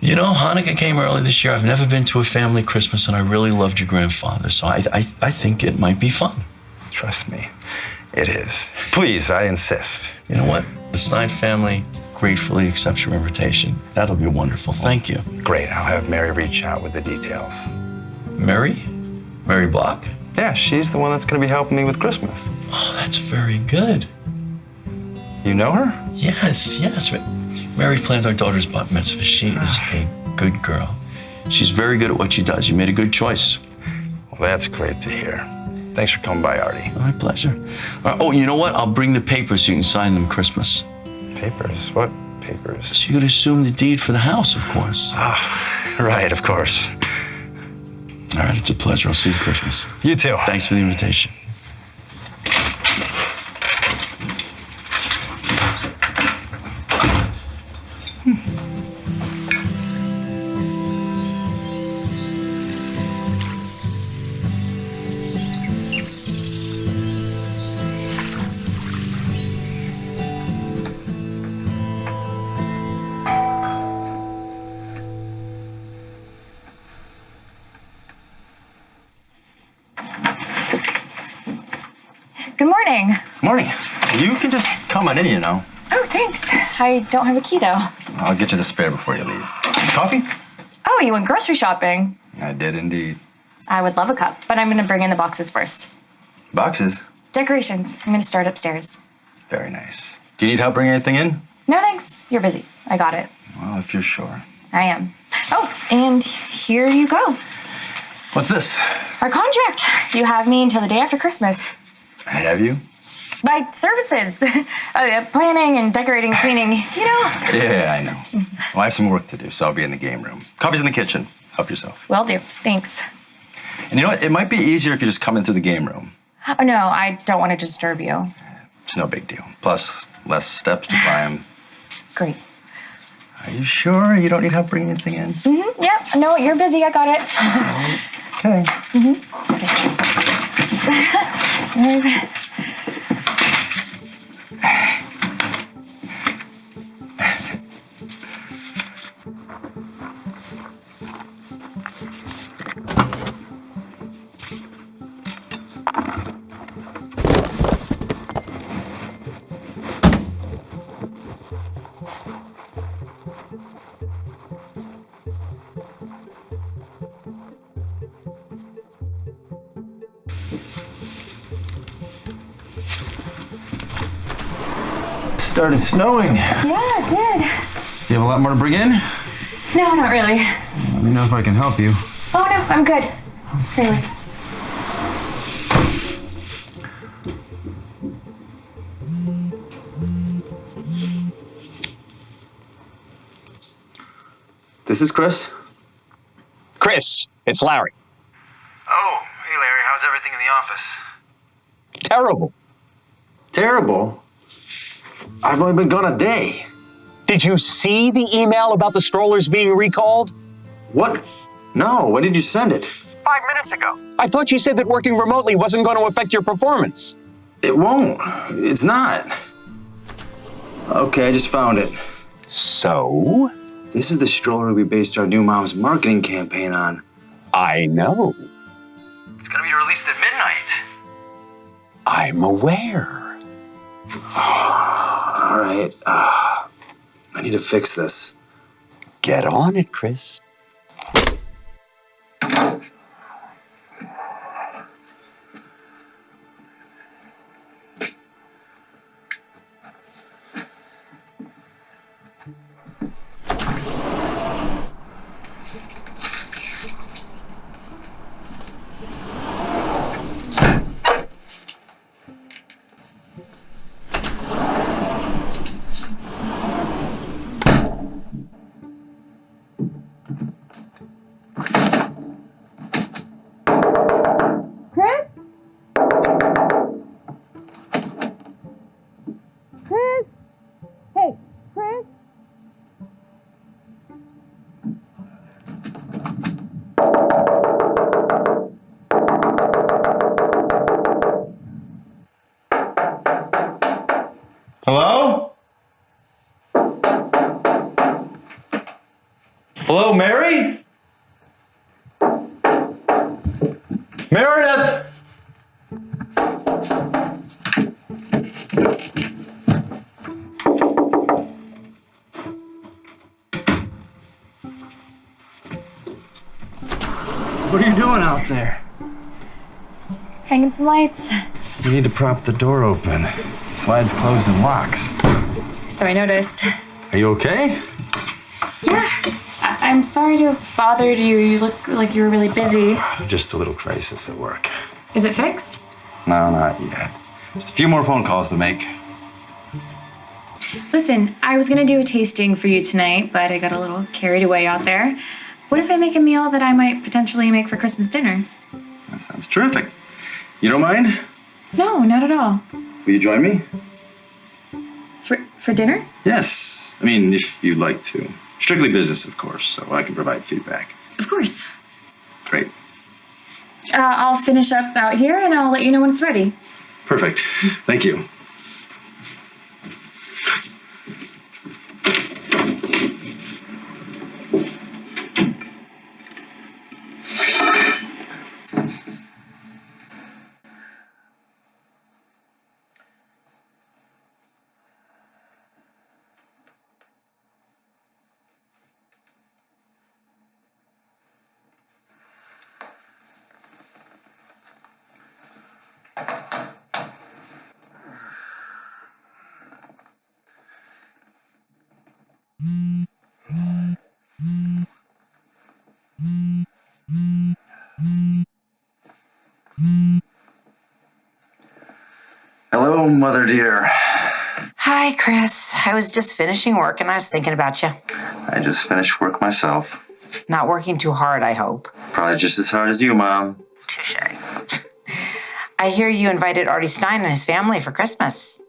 You know, Hanukkah came early this year. I've never been to a family Christmas, and I really loved your grandfather, so I think it might be fun. Trust me, it is. Please, I insist. You know what? The Stein family gratefully accepts your invitation. That'll be wonderful. Thank you. Great. I'll have Mary reach out with the details. Mary? Mary Block? Yeah, she's the one that's going to be helping me with Christmas. Oh, that's very good. You know her? Yes. Mary planned our daughter's bat mitzvah. She is a good girl. She's very good at what she does. You made a good choice. Well, that's great to hear. Thanks for coming by, Artie. My pleasure. Oh, you know what? I'll bring the papers so you can sign them Christmas. Papers? What papers? So you could assume the deed for the house, of course. Ah, right, of course. All right, it's a pleasure. I'll see you Christmas. You too. Thanks for the invitation. Good morning. Morning. You can just come on in, you know. Oh, thanks. I don't have a key, though. I'll get you the spare before you leave. Coffee? Oh, you went grocery shopping. I did indeed. I would love a cup, but I'm going to bring in the boxes first. Boxes? Decorations. I'm going to start upstairs. Very nice. Do you need help bringing anything in? No, thanks. You're busy. I got it. Well, if you're sure. I am. Oh, and here you go. What's this? Our contract. You have me until the day after Christmas. Have you? My services. Planning and decorating, cleaning, you know. Yeah, I know. Well, I have some work to do, so I'll be in the game room. Coffee's in the kitchen. Help yourself. Will do. Thanks. And you know what? It might be easier if you just come in through the game room. Oh, no, I don't want to disturb you. It's no big deal. Plus, less steps to climb. Great. Are you sure you don't need help bringing anything in? Mm-hmm. Yep. No, you're busy. I got it. Okay. Mm-hmm. Started snowing. Yeah, it did. Do you have a lot more to bring in? No, not really. Let me know if I can help you. Oh, no, I'm good. Really. This is Chris. Chris, it's Larry. Oh, hey Larry, how's everything in the office? Terrible. Terrible? I've only been gone a day. Did you see the email about the strollers being recalled? What? No, when did you send it? 5 minutes ago. I thought you said that working remotely wasn't going to affect your performance. It won't. It's not. Okay, I just found it. So? This is the stroller we based our new mom's marketing campaign on. I know. It's gonna be released at midnight. I'm aware. All right. I need to fix this. Get on it, Chris. Hello? Hello, Mary? Meredith! What are you doing out there? Hanging some lights. You need to prop the door open. It slides closed and locks. So I noticed. Are you okay? Yeah. I'm sorry to have bothered you. You look like you were really busy. Just a little crisis at work. Is it fixed? No, not yet. Just a few more phone calls to make. Listen, I was gonna do a tasting for you tonight, but I got a little carried away out there. What if I make a meal that I might potentially make for Christmas dinner? That sounds terrific. You don't mind? No, not at all. Will you join me? For dinner? Yes. I mean, if you'd like to. Strictly business, of course, so I can provide feedback. Of course. Great. I'll finish up out here and I'll let you know when it's ready. Perfect. Thank you. Hello, Mother dear. Hi, Chris. I was just finishing work and I was thinking about you. I just finished work myself. Not working too hard, I hope. Probably just as hard as you, Mom. Touche. I hear you invited Artie Stein and his family for Christmas.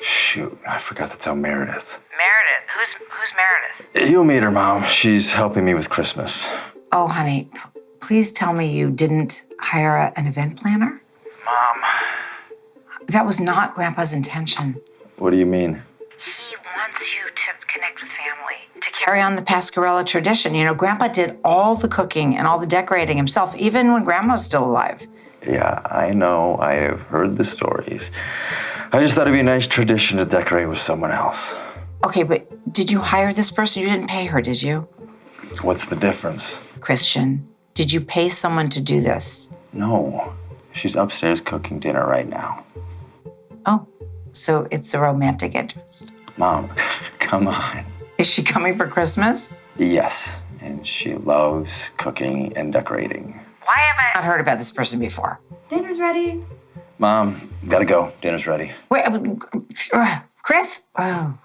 Shoot, I forgot to tell Meredith. Meredith? Who's Meredith? You'll meet her, Mom. She's helping me with Christmas. Oh, honey, please tell me you didn't hire an event planner? Mom. That was not Grandpa's intention. What do you mean? He wants you to connect with family, to carry on the Pascarella tradition. You know, Grandpa did all the cooking and all the decorating himself, even when Grandma was still alive. Yeah, I know. I have heard the stories. I just thought it'd be a nice tradition to decorate with someone else. Okay, but did you hire this person? You didn't pay her, did you? What's the difference? Christian, did you pay someone to do this? No. She's upstairs cooking dinner right now. Oh, so it's a romantic interest. Mom, come on. Is she coming for Christmas? Yes, and she loves cooking and decorating. Why have I not heard about this person before? Dinner's ready. Mom, gotta go. Dinner's ready. Wait, Chris? Oh.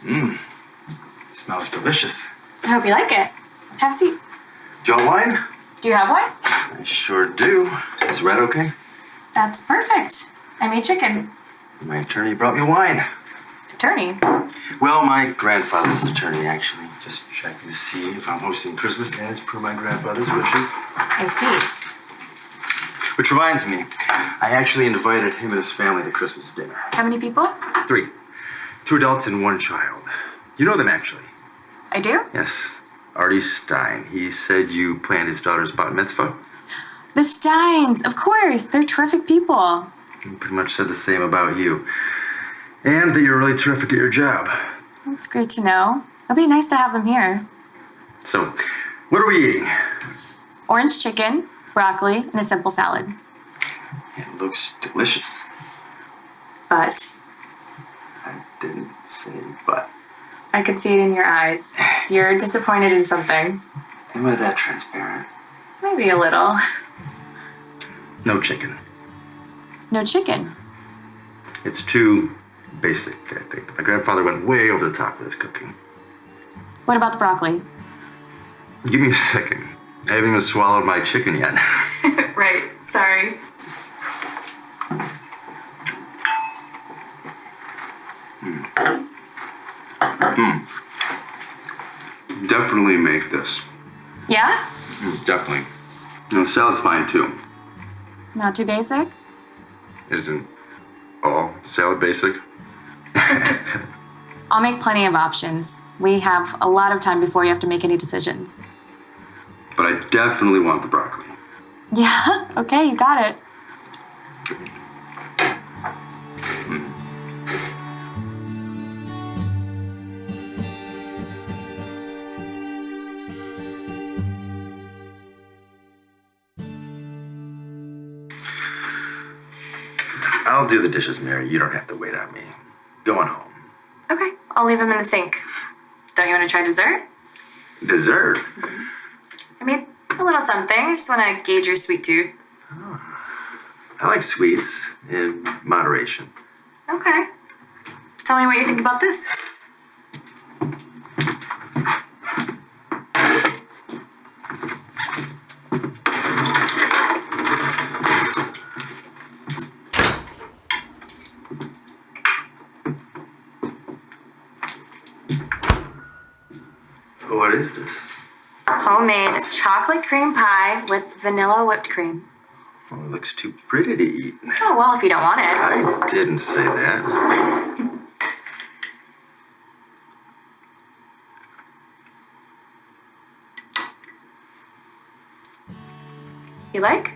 Mmm. Smells delicious. I hope you like it. Have a seat. Do you want wine? Do you have wine? I sure do. Is red okay? That's perfect. I made chicken. My attorney brought me wine. Attorney? Well, my grandfather's attorney, actually. Just checking to see if I'm hosting Christmas as per my grandfather's wishes. I see. Which reminds me, I actually invited him and his family to Christmas dinner. How many people? 3. 2 adults and 1 child. You know them, actually. I do? Yes. Artie Stein. He said you planned his daughter's bat mitzvah. The Steins, of course. They're terrific people. He pretty much said the same about you. And that you're really terrific at your job. That's great to know. It'll be nice to have them here. So, what are we eating? Orange chicken, broccoli, and a simple salad. It looks delicious. But I didn't say but. I could see it in your eyes. You're disappointed in something. Am I that transparent? Maybe a little. No chicken. No chicken. It's too basic, I think. My grandfather went way over the top with his cooking. What about the broccoli? Give me a second. I haven't even swallowed my chicken yet. Right, sorry. Definitely make this. Yeah? Definitely. No, salad's fine too. Not too basic? Isn't all salad basic? I'll make plenty of options. We have a lot of time before you have to make any decisions. But I definitely want the broccoli. Yeah, okay, you got it. I'll do the dishes, Mary. You don't have to wait on me. Going home. Okay, I'll leave them in the sink. Don't you want to try dessert? Dessert? I made a little something. I just want to gauge your sweet tooth. I like sweets in moderation. Okay. Tell me what you think about this. What is this? Homemade chocolate cream pie with vanilla whipped cream. Oh, it looks too pretty to eat. Oh, well, if you don't want it. I didn't say that. You like?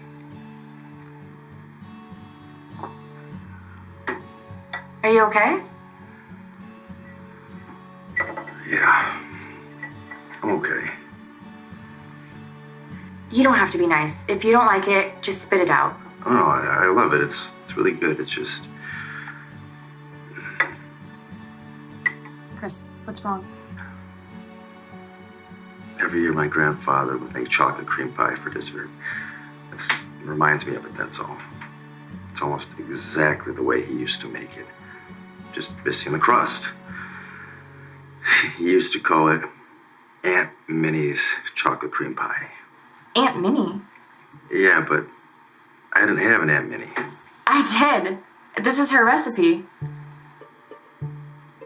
Are you okay? Yeah. I'm okay. You don't have to be nice. If you don't like it, just spit it out. Oh, no, I love it. It's really good. It's just... Chris, what's wrong? Every year my grandfather would make chocolate cream pie for dessert. This reminds me of it, that's all. It's almost exactly the way he used to make it. Just missing the crust. He used to call it Aunt Minnie's chocolate cream pie. Aunt Minnie? Yeah, but I didn't have an Aunt Minnie. I did. This is her recipe.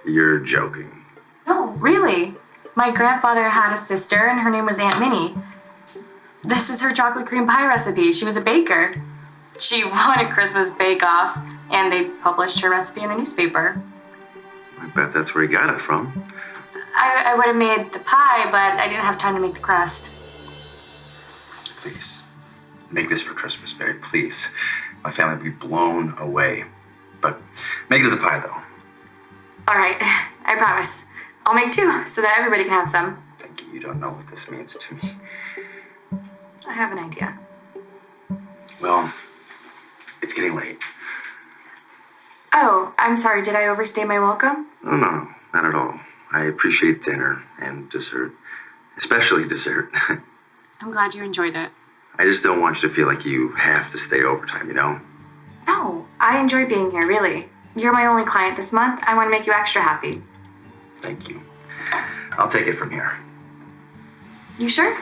You're joking. No, really. My grandfather had a sister, and her name was Aunt Minnie. This is her chocolate cream pie recipe. She was a baker. She won a Christmas bake-off, and they published her recipe in the newspaper. I bet that's where he got it from. I would have made the pie, but I didn't have time to make the crust. Please, make this for Christmas, Mary, please. My family will be blown away. But make it as a pie, though. All right, I promise. I'll make 2 so that everybody can have some. Thank you. You don't know what this means to me. I have an idea. Well, it's getting late. Oh, I'm sorry. Did I overstay my welcome? Oh, no, not at all. I appreciate dinner and dessert, especially dessert. I'm glad you enjoyed it. I just don't want you to feel like you have to stay overtime, you know? No, I enjoy being here, really. You're my only client this month. I want to make you extra happy. Thank you. I'll take it from here. You sure?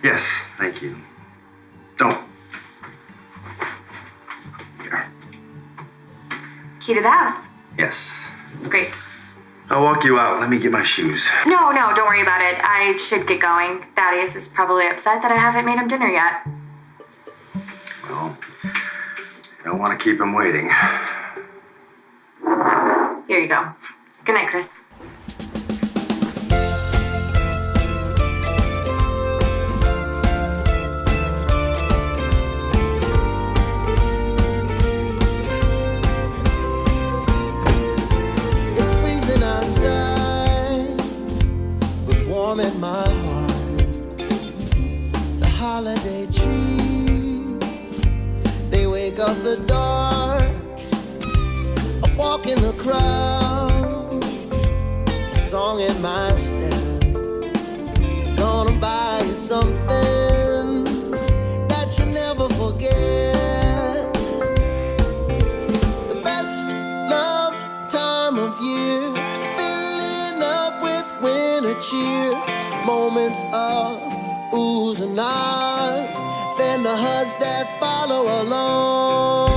Yes, thank you. Don't. Here. Key to the house. Yes. Great. I'll walk you out. Let me get my shoes. No, don't worry about it. I should get going. Thaddeus is probably upset that I haven't made him dinner yet. Well, I don't want to keep him waiting. Here you go. Good night, Chris. It's freezing outside, but warm in my heart. The holiday trees, they wake up the dark. I walk in the crowd, a song in my step. Gonna buy you something that you never forget. The best loved time of year, filling up with winter cheer. Moments of oohs and ahs, then the hugs that follow along.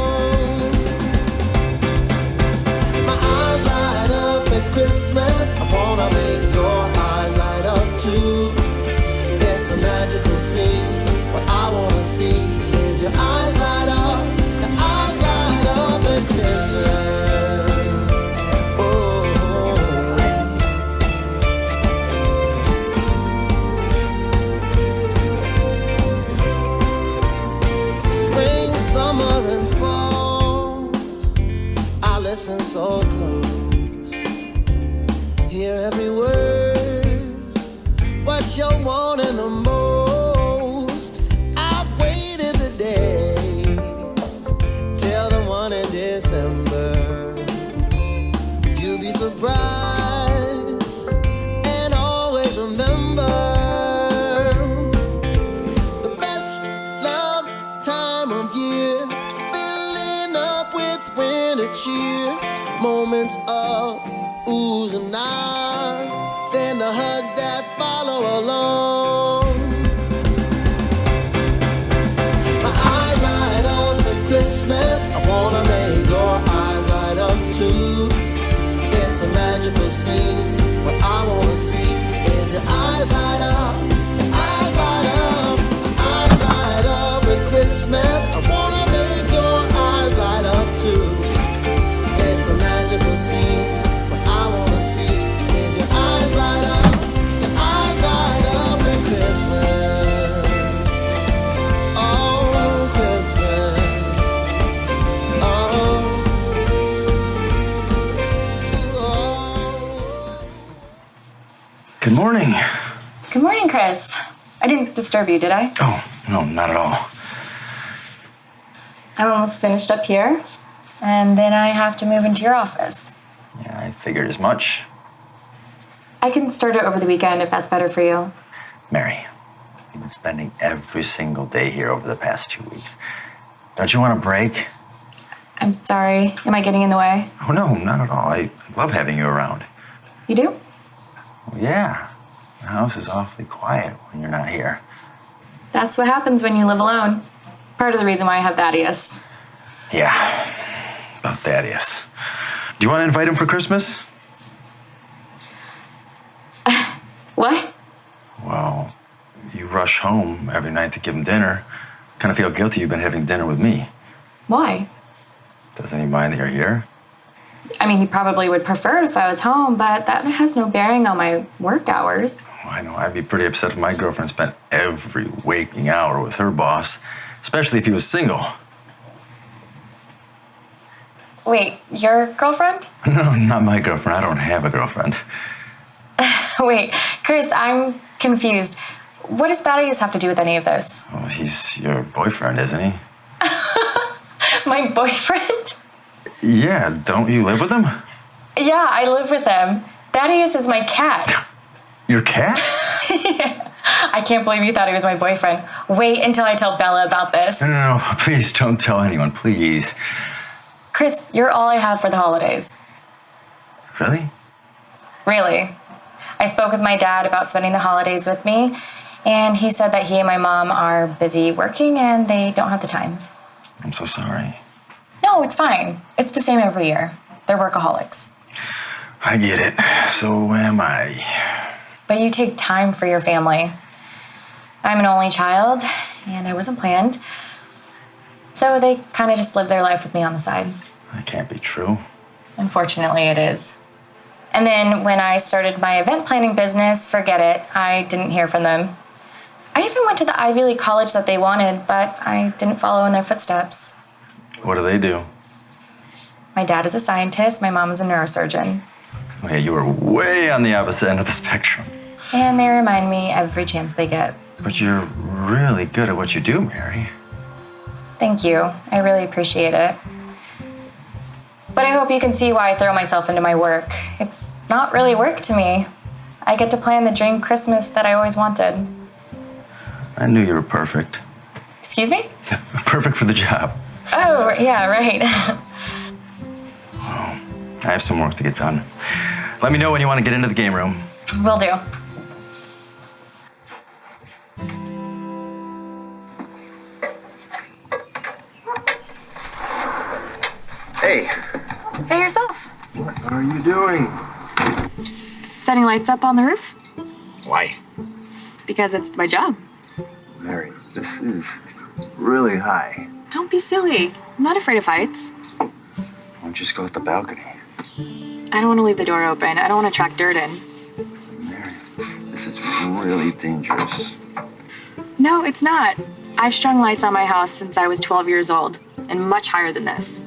My eyes light up at Christmas. I wanna make your eyes light up too. It's a magical scene. What I wanna see is your eyes light up. Your eyes light up at Christmas. Oh. Spring, summer, and fall, I listen so close, hear every word, what you're wanting the most. I've waited the day till the one in December. You'll be surprised and always remember the best loved time of year, filling up with winter cheer. Moments of oohs and ahs, then the hugs that follow along. My eyes light up at Christmas. I wanna make your eyes light up too. It's a magical scene. What I wanna see is your eyes light up. Your eyes light up. Eyes light up at Christmas. I wanna make your eyes light up too. It's a magical scene. What I wanna see is your eyes light up. Your eyes light up at Christmas. Oh, Christmas. Good morning. Good morning, Chris. I didn't disturb you, did I? Oh, no, not at all. I'm almost finished up here, and then I have to move into your office. Yeah, I figured as much. I can start it over the weekend if that's better for you. Mary, you've been spending every single day here over the past 2 weeks. Don't you want a break? I'm sorry. Am I getting in the way? Oh, no, not at all. I love having you around. You do? Well, yeah. The house is awfully quiet when you're not here. That's what happens when you live alone. Part of the reason why I have Thaddeus. Yeah, about Thaddeus. Do you want to invite him for Christmas? What? Well, you rush home every night to give him dinner. Kind of feel guilty you've been having dinner with me. Why? Doesn't he mind that you're here? I mean, he probably would prefer it if I was home, but that has no bearing on my work hours. Well, I know I'd be pretty upset if my girlfriend spent every waking hour with her boss, especially if he was single. Wait, your girlfriend? No, not my girlfriend. I don't have a girlfriend. Wait, Chris, I'm confused. What does Thaddeus have to do with any of this? Well, he's your boyfriend, isn't he? My boyfriend? Yeah, don't you live with him? Yeah, I live with him. Thaddeus is my cat. Your cat? I can't believe you thought he was my boyfriend. Wait until I tell Bella about this. No, please don't tell anyone, please. Chris, you're all I have for the holidays. Really? Really. I spoke with my dad about spending the holidays with me, and he said that he and my mom are busy working and they don't have the time. I'm so sorry. No, it's fine. It's the same every year. They're workaholics. I get it. So am I. But you take time for your family. I'm an only child, and I wasn't planned. So they kind of just live their life with me on the side. That can't be true. Unfortunately, it is. And then when I started my event planning business, forget it. I didn't hear from them. I even went to the Ivy League college that they wanted, but I didn't follow in their footsteps. What do they do? My dad is a scientist, my mom is a neurosurgeon. Okay, you are way on the opposite end of the spectrum. And they remind me every chance they get. But you're really good at what you do, Mary. Thank you. I really appreciate it. But I hope you can see why I throw myself into my work. It's not really work to me. I get to plan the dream Christmas that I always wanted. I knew you were perfect. Excuse me? Perfect for the job. Oh, yeah, right. I have some work to get done. Let me know when you want to get into the game room. Will do. Hey. Hey, yourself. What are you doing? Setting lights up on the roof? Why? Because it's my job. Mary, this is really high. Don't be silly. I'm not afraid of heights. Why don't you just go out the balcony? I don't want to leave the door open. I don't want to track dirt in. Mary, this is really dangerous. No, it's not. I've strung lights on my house since I was 12 years old, and much higher than this.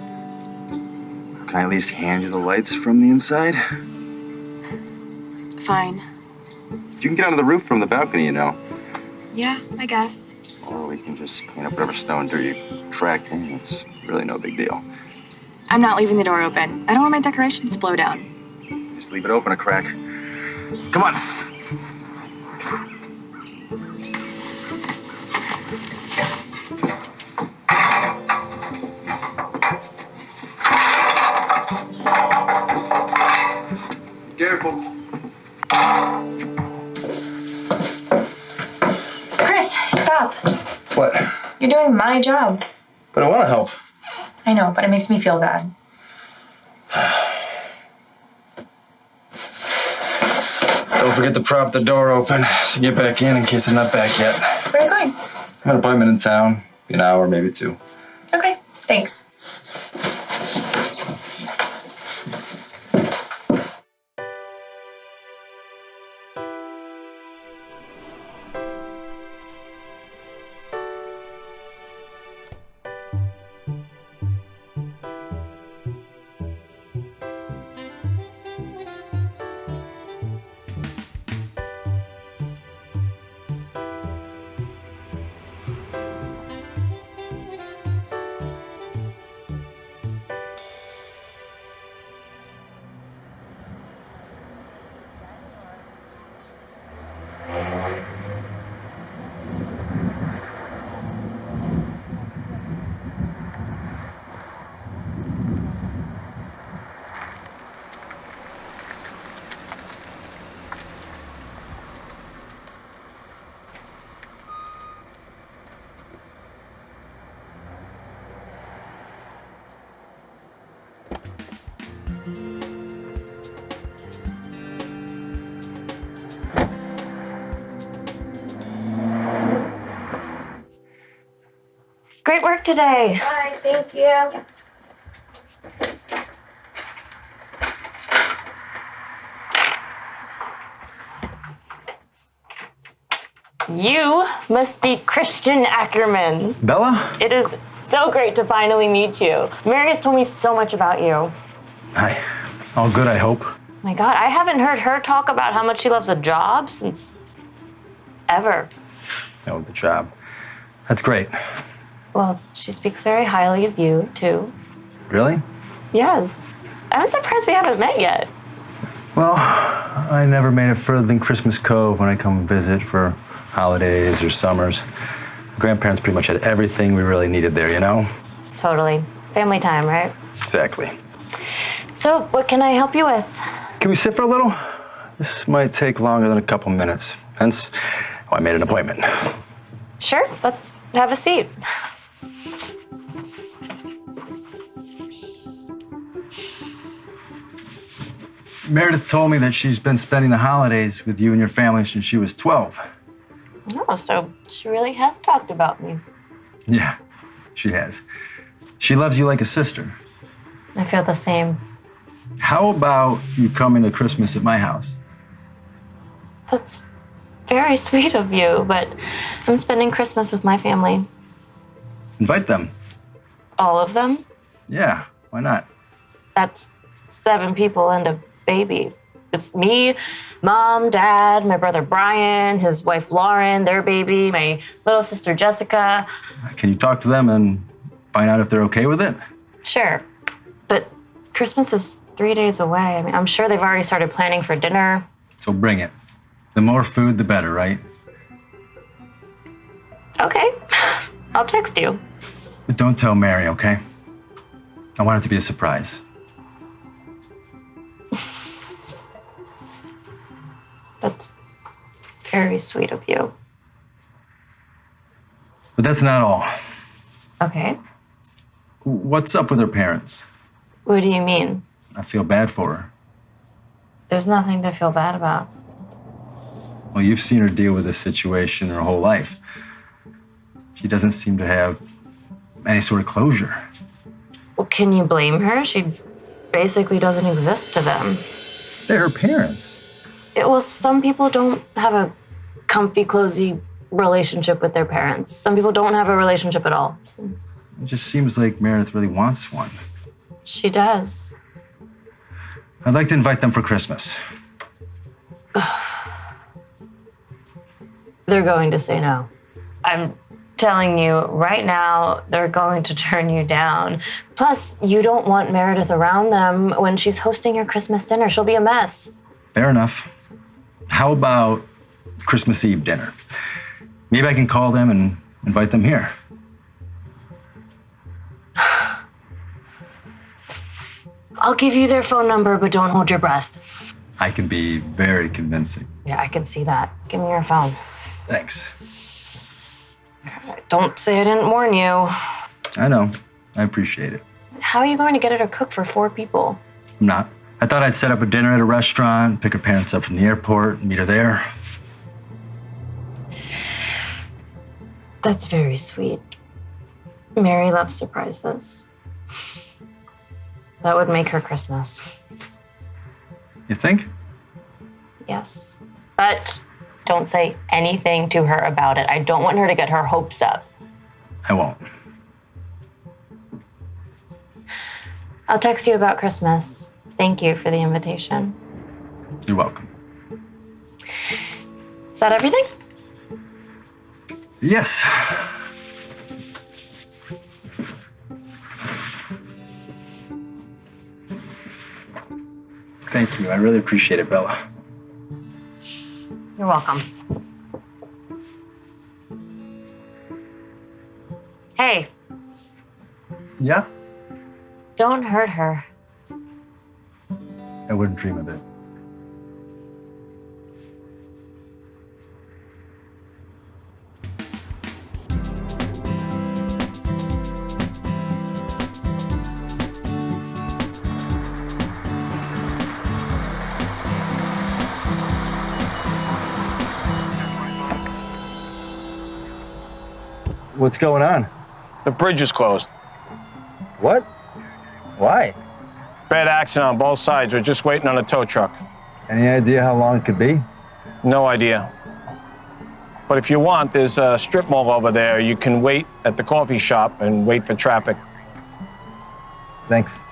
Can I at least hand you the lights from the inside? Fine. You can get onto the roof from the balcony, you know. Yeah, I guess. Or we can just clean up whatever snow and dirt you track in. It's really no big deal. I'm not leaving the door open. I don't want my decorations to blow down. Just leave it open a crack. Come on. Careful. Chris, stop. What? You're doing my job. But I want to help. I know, but it makes me feel bad. Don't forget to prop the door open so get back in case I'm not back yet. Where are you going? I have an appointment in town. An hour, maybe two. Okay, thanks. Great work today. Hi, thank you. You must be Christian Ackerman. Bella? It is so great to finally meet you. Mary has told me so much about you. Hi. All good, I hope. My God, I haven't heard her talk about how much she loves a job since ever. Oh, the job. That's great. Well, she speaks very highly of you, too. Really? Yes. I'm surprised we haven't met yet. Well, I never made it further than Christmas Cove when I come visit for holidays or summers. Grandparents pretty much had everything we really needed there, you know? Totally. Family time, right? Exactly. So, what can I help you with? Can we sit for a little? This might take longer than a couple minutes. Hence, I made an appointment. Sure, let's have a seat. Meredith told me that she's been spending the holidays with you and your family since she was 12. Oh, so she really has talked about me. Yeah, she has. She loves you like a sister. I feel the same. How about you coming to Christmas at my house? That's very sweet of you, but I'm spending Christmas with my family. Invite them. All of them? Yeah, why not? That's 7 people and a baby. It's me, Mom, Dad, my brother Brian, his wife Lauren, their baby, my little sister Jessica. Can you talk to them and find out if they're okay with it? Sure, but Christmas is 3 days away. I mean, I'm sure they've already started planning for dinner. So bring it. The more food, the better, right? Okay, I'll text you. But don't tell Mary, okay? I want it to be a surprise. That's very sweet of you. But that's not all. Okay. What's up with her parents? What do you mean? I feel bad for her. There's nothing to feel bad about. Well, you've seen her deal with this situation her whole life. She doesn't seem to have any sort of closure. Well, can you blame her? She basically doesn't exist to them. They're her parents. Well, some people don't have a comfy, cozy relationship with their parents. Some people don't have a relationship at all. It just seems like Meredith really wants one. She does. I'd like to invite them for Christmas. They're going to say no. I'm telling you right now, they're going to turn you down. Plus, you don't want Meredith around them when she's hosting your Christmas dinner. She'll be a mess. Fair enough. How about Christmas Eve dinner? Maybe I can call them and invite them here. I'll give you their phone number, but don't hold your breath. I can be very convincing. Yeah, I can see that. Give me your phone. Thanks. Don't say I didn't warn you. I know. I appreciate it. How are you going to get her to cook for 4 people? I'm not. I thought I'd set up a dinner at a restaurant, pick her parents up from the airport, and meet her there. That's very sweet. Mary loves surprises. That would make her Christmas. You think? Yes. But don't say anything to her about it. I don't want her to get her hopes up. I won't. I'll text you about Christmas. Thank you for the invitation. You're welcome. Is that everything? Yes. Thank you. I really appreciate it, Bella. You're welcome. Hey, Yeah? don't hurt her. I wouldn't dream of it. What's going on? The bridge is closed. What? Why? Bad accident on both sides. We're just waiting on a tow truck. Any idea how long it could be? No idea. But if you want, there's a strip mall over there. You can wait at the coffee shop and wait for traffic. Thanks.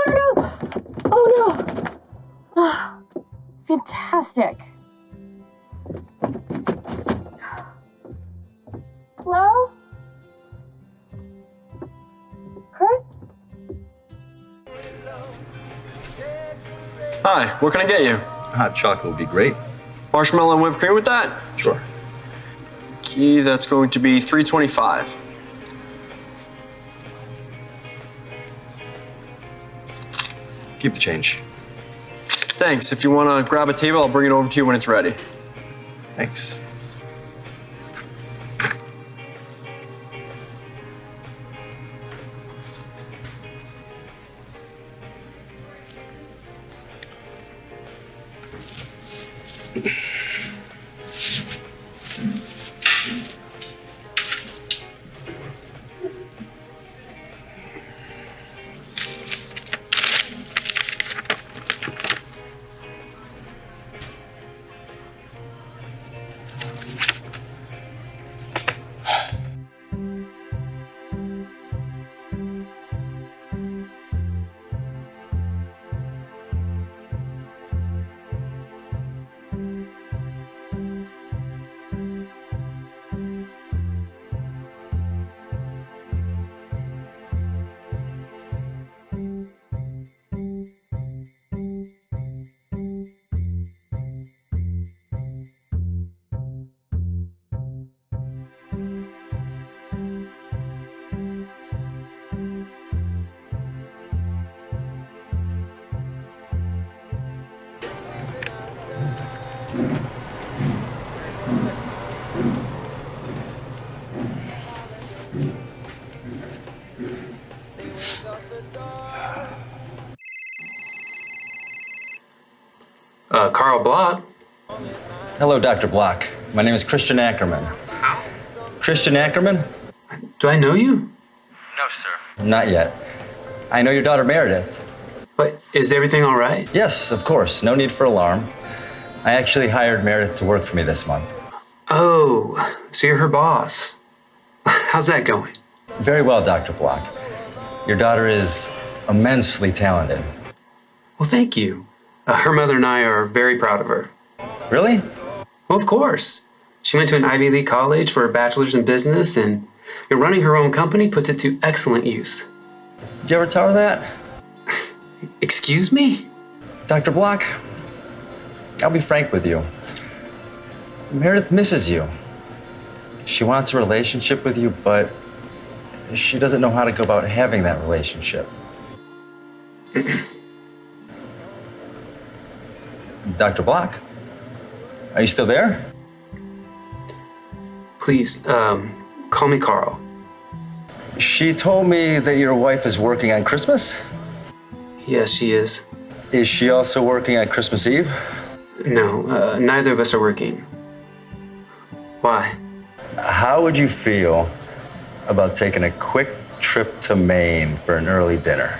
No. Oh, no. Fantastic. Hi, what can I get you? Hot chocolate would be great. Marshmallow and whipped cream with that? Sure. Okay, that's going to be $3.25. Keep the change. Thanks. If you want to grab a table, I'll bring it over to you when it's ready. Thanks. Carl Block. Hello, Dr. Block. My name is Christian Ackerman. Christian Ackerman? Do I know you? No, sir. Not yet. I know your daughter Meredith. But is everything all right? Yes, of course. No need for alarm. I actually hired Meredith to work for me this month. Oh, so you're her boss. How's that going? Very well, Dr. Block. Your daughter is immensely talented. Well, thank you. Her mother and I are very proud of her. Really? Well, of course. She went to an Ivy League college for a bachelor's in business, and running her own company puts it to excellent use. Did you ever tell her that? Excuse me? Dr. Block, I'll be frank with you. Meredith misses you. She wants a relationship with you, but she doesn't know how to go about having that relationship. Dr. Block, are you still there? Please, call me Carl. She told me that your wife is working on Christmas? Yes, she is. Is she also working on Christmas Eve? No, neither of us are working. Why? How would you feel about taking a quick trip to Maine for an early dinner?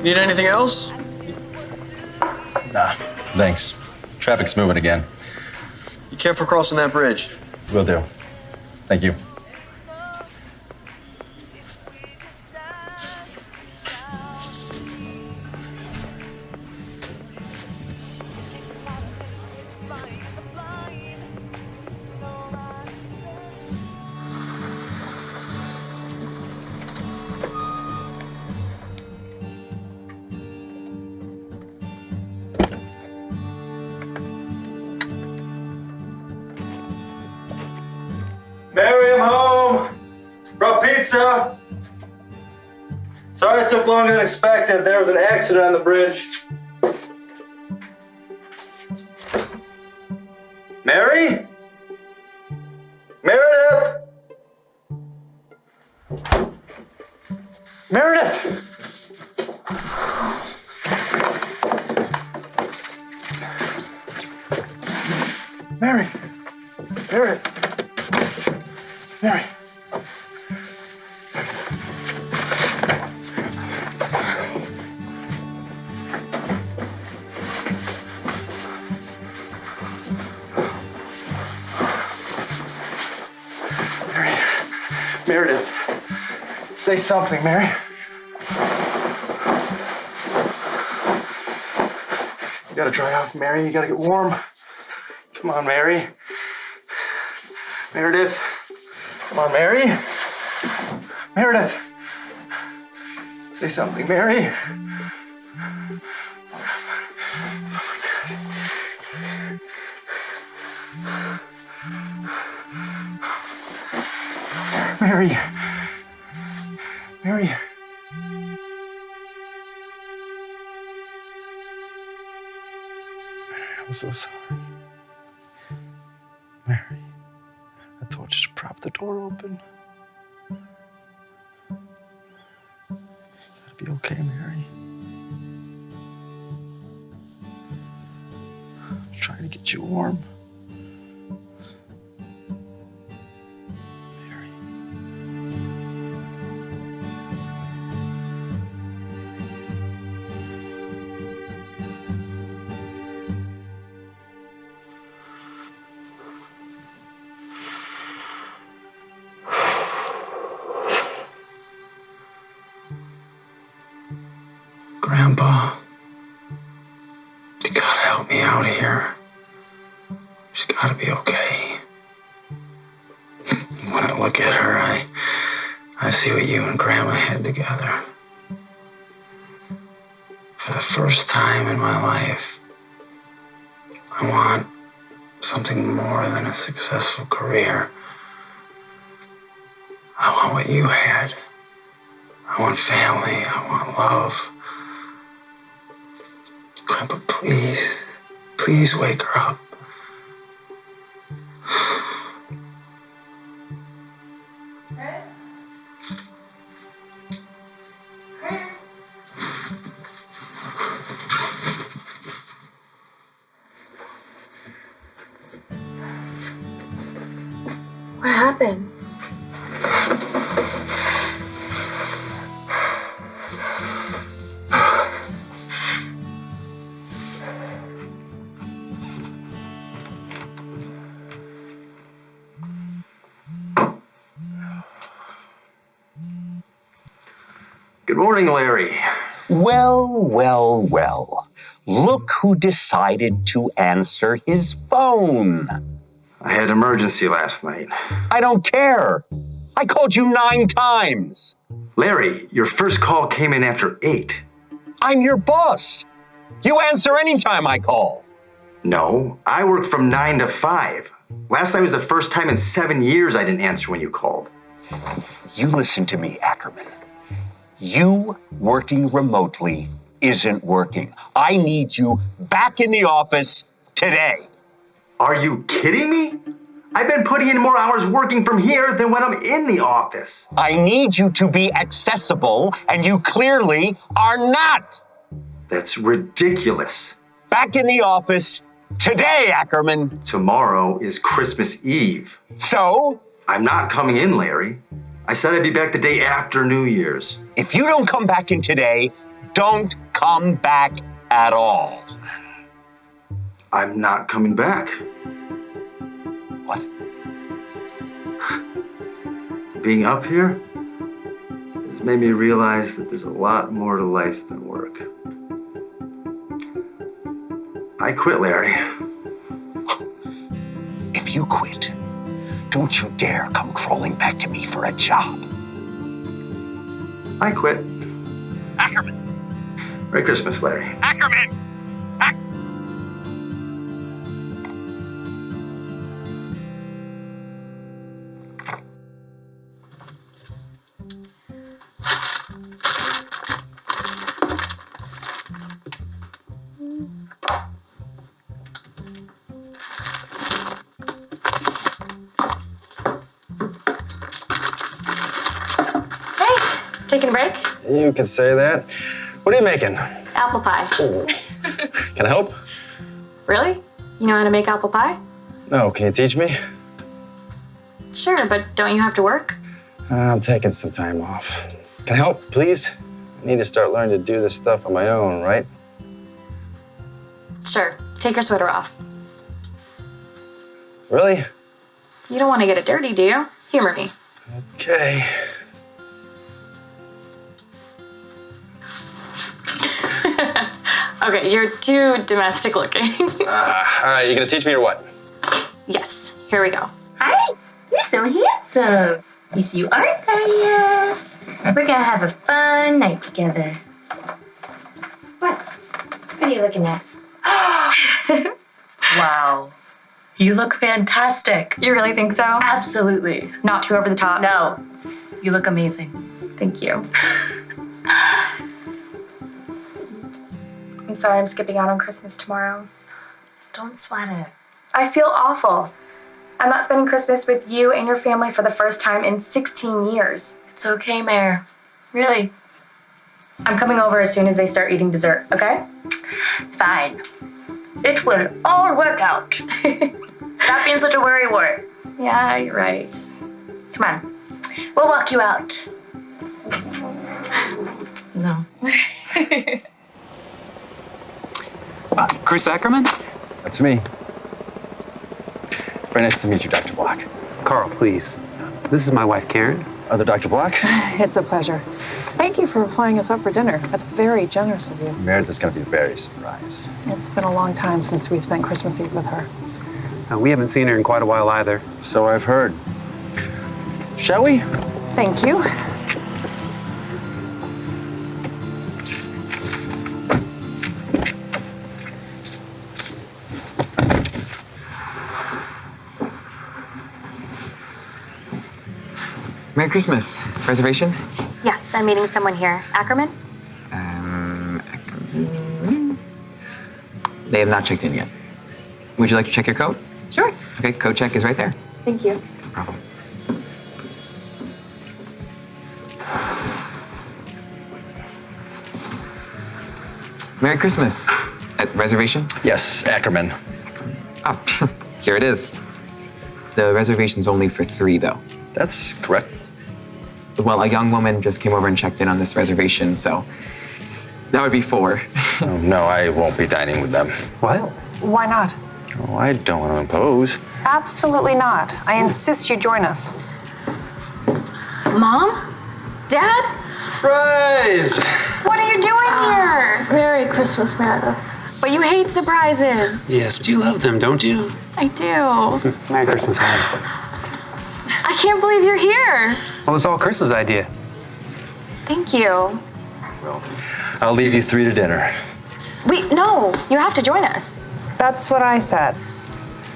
Need anything else? Nah, thanks. Traffic's moving again. Be careful crossing that bridge. Will do. Thank you. Mary, I'm home. Brought pizza. Sorry it took longer than expected. There was an accident on the bridge. Mary? Meredith? Meredith! Mary! Meredith! Mary! Meredith, say something, Mary. You gotta dry off, Mary. You gotta get warm. Come on, Mary. Meredith. Come on, Mary. Meredith. Say something, Mary. Mary. Mary. I'm so sorry. Mary, I told you to prop the door open. It'll be okay, Mary. I'm trying to get you warm. Grandpa, you gotta help me out here. She's gotta be okay. When I look at her, I see what you and Grandma had together. For the first time in my life, I want something more than a successful career. I want what you had. I want family. I want love. Grandpa, please, please wake her up. Chris? Chris? What happened? Good morning, Larry. Well, well, well. Look who decided to answer his phone. I had an emergency last night. I don't care. I called you 9 times. Larry, your first call came in after 8. I'm your boss. You answer anytime I call. No, I work from 9 to 5. Last night was the first time in 7 years I didn't answer when you called. You listen to me, Ackerman. You working remotely isn't working. I need you back in the office today. Are you kidding me? I've been putting in more hours working from here than when I'm in the office. I need you to be accessible, and you clearly are not. That's ridiculous. Back in the office today, Ackerman. Tomorrow is Christmas Eve. So? I'm not coming in, Larry. I said I'd be back the day after New Year's. If you don't come back in today, don't come back at all. I'm not coming back. What? Being up here has made me realize that there's a lot more to life than work. I quit, Larry. If you quit, don't you dare come crawling back to me for a job. I quit. Ackerman. Merry Christmas, Larry. Ackerman! Taking a break? You could say that. What are you making? Apple pie. Ooh. Can I help? Really? You know how to make apple pie? No, can you teach me? Sure, but don't you have to work? I'm taking some time off. Can I help, please? I need to start learning to do this stuff on my own, right? Sure. Take your sweater off. Really? You don't want to get it dirty, do you? Humor me. Okay. Okay, you're too domestic looking. All right, you gonna teach me or what? Yes, here we go. Hey, you're so handsome. Yes, you are, Thaddeus. We're gonna have a fun night together. What are you looking at? Wow. You look fantastic. You really think so? Absolutely. Not too over the top? No. You look amazing. Thank you. I'm sorry I'm skipping out on Christmas tomorrow. Don't sweat it. I feel awful. I'm not spending Christmas with you and your family for the first time in 16 years. It's okay, Mare. Really. I'm coming over as soon as they start eating dessert, okay? Fine. It will all work out. Stop being such a worrywart. Yeah, you're right. Come on. We'll walk you out. No. Chris Ackerman? That's me. Very nice to meet you, Dr. Block. Carl, please. This is my wife, Karen. Other Dr. Block? It's a pleasure. Thank you for flying us up for dinner. That's very generous of you. Meredith is going to be very surprised. It's been a long time since we spent Christmas Eve with her. We haven't seen her in quite a while either. So I've heard. Shall we? Thank you. Merry Christmas. Reservation? Yes, I'm meeting someone here. Ackerman? Ackerman. They have not checked in yet. Would you like to check your coat? Sure. Okay, coat check is right there. Thank you. No problem. Merry Christmas. Reservation? Yes, Ackerman. Oh, here it is. The reservation's only for 3, though. That's correct. Well, a young woman just came over and checked in on this reservation, so that would be 4. Oh, no, I won't be dining with them. What? Why not? Oh, I don't want to impose. Absolutely not. I insist you join us. Mom? Dad? Surprise! What are you doing here? Merry Christmas, Meredith. But you hate surprises. Yes, but you love them, don't you? I do. Merry Christmas, honey. I can't believe you're here. Well, it was all Chris's idea. Thank you. Well, I'll leave you 3 to dinner. Wait, no. You have to join us. That's what I said.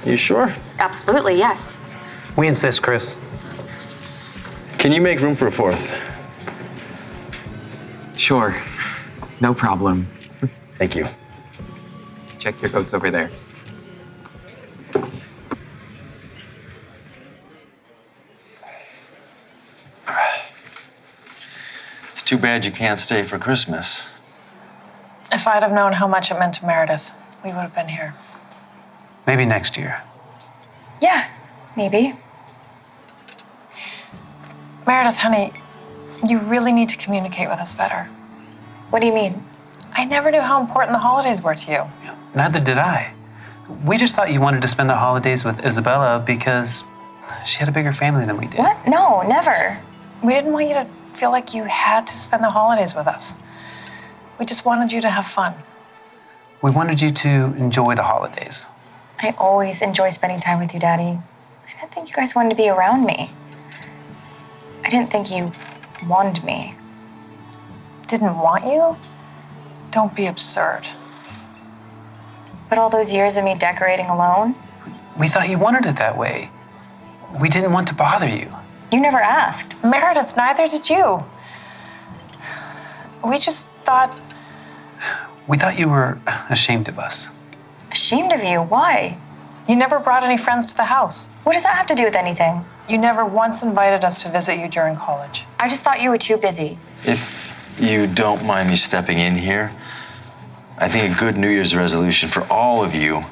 You sure? Absolutely, yes. We insist, Chris. Can you make room for a 4th? Sure. No problem. Thank you. Check your coats over there. It's too bad you can't stay for Christmas. If I'd have known how much it meant to Meredith, we would have been here. Maybe next year. Yeah, maybe. Meredith, honey, you really need to communicate with us better. What do you mean? I never knew how important the holidays were to you. Neither did I. We just thought you wanted to spend the holidays with Isabella because she had a bigger family than we did. What? No, never. We didn't want you to feel like you had to spend the holidays with us. We just wanted you to have fun. We wanted you to enjoy the holidays. I always enjoy spending time with you, Daddy. I didn't think you guys wanted to be around me. I didn't think you wanted me. Didn't want you? Don't be absurd. But all those years of me decorating alone, We thought you wanted it that way. We didn't want to bother you. you never asked. Meredith, neither did you. We just thought... We thought you were ashamed of us. Ashamed of you? Why? You never brought any friends to the house. What does that have to do with anything? You never once invited us to visit you during college. I just thought you were too busy. If you don't mind me stepping in here, I think a good New Year's resolution for all of you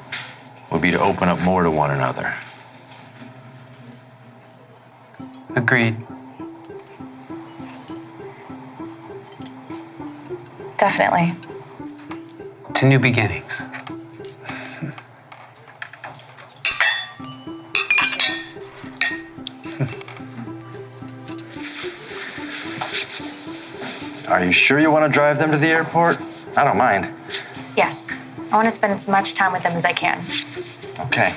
would be to open up more to one another. Agreed. Definitely. To new beginnings. Are you sure you want to drive them to the airport? I don't mind. Yes. I want to spend as much time with them as I can. Okay.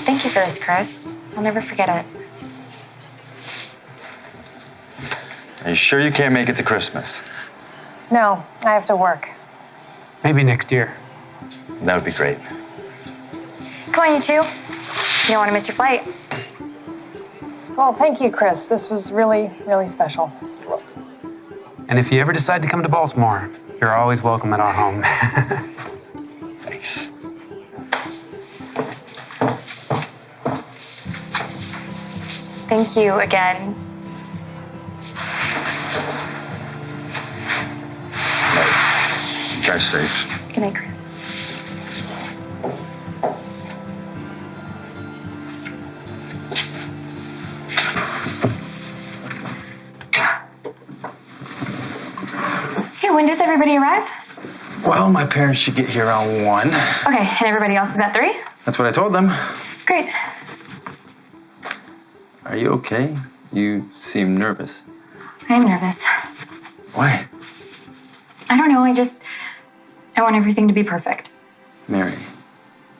Thank you for this, Chris. I'll never forget it. Are you sure you can't make it to Christmas? No, I have to work. Maybe next year. That would be great. Come on, you two. You don't want to miss your flight. Well, thank you, Chris. This was really, really special. And if you ever decide to come to Baltimore, you're always welcome at our home. Thanks. Thank you again. Drive safe. Good night, Chris. Hey, when does everybody arrive? Well, my parents should get here around 1. Okay, and everybody else is at 3? That's what I told them. Great. Are you okay? You seem nervous. I am nervous. Why? I don't know, I want everything to be perfect. Mary,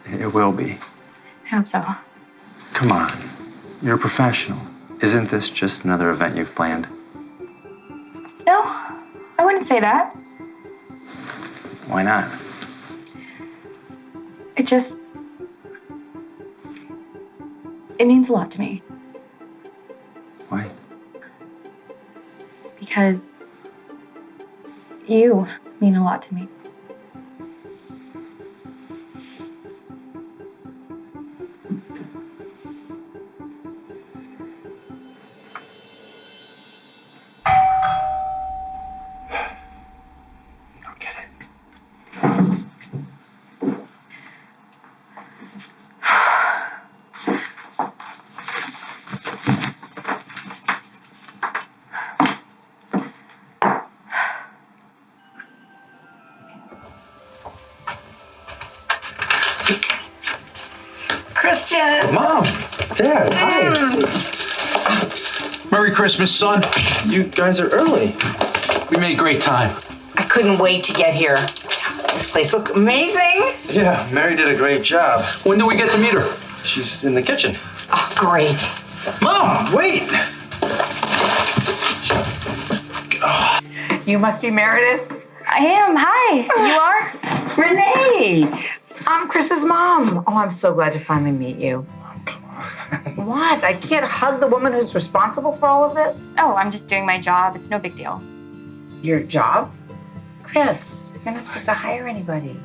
it will be. I hope so. Come on. You're a professional. Isn't this just another event you've planned? No, I wouldn't say that. Why not? It means a lot to me. Why? Because you mean a lot to me. Christian! Mom! Dad, hi! Merry Christmas, son. You guys are early. We made great time. I couldn't wait to get here. This place looks amazing. Yeah, Mary did a great job. When do we get to meet her? She's in the kitchen. Oh, great. Mom, wait! You must be Meredith. I am. Hi. You are? Renee. I'm Chris's mom. Oh, I'm so glad to finally meet you. What? I can't hug the woman who's responsible for all of this? Oh, I'm just doing my job. It's no big deal. Your job? Chris, you're not supposed to hire anybody.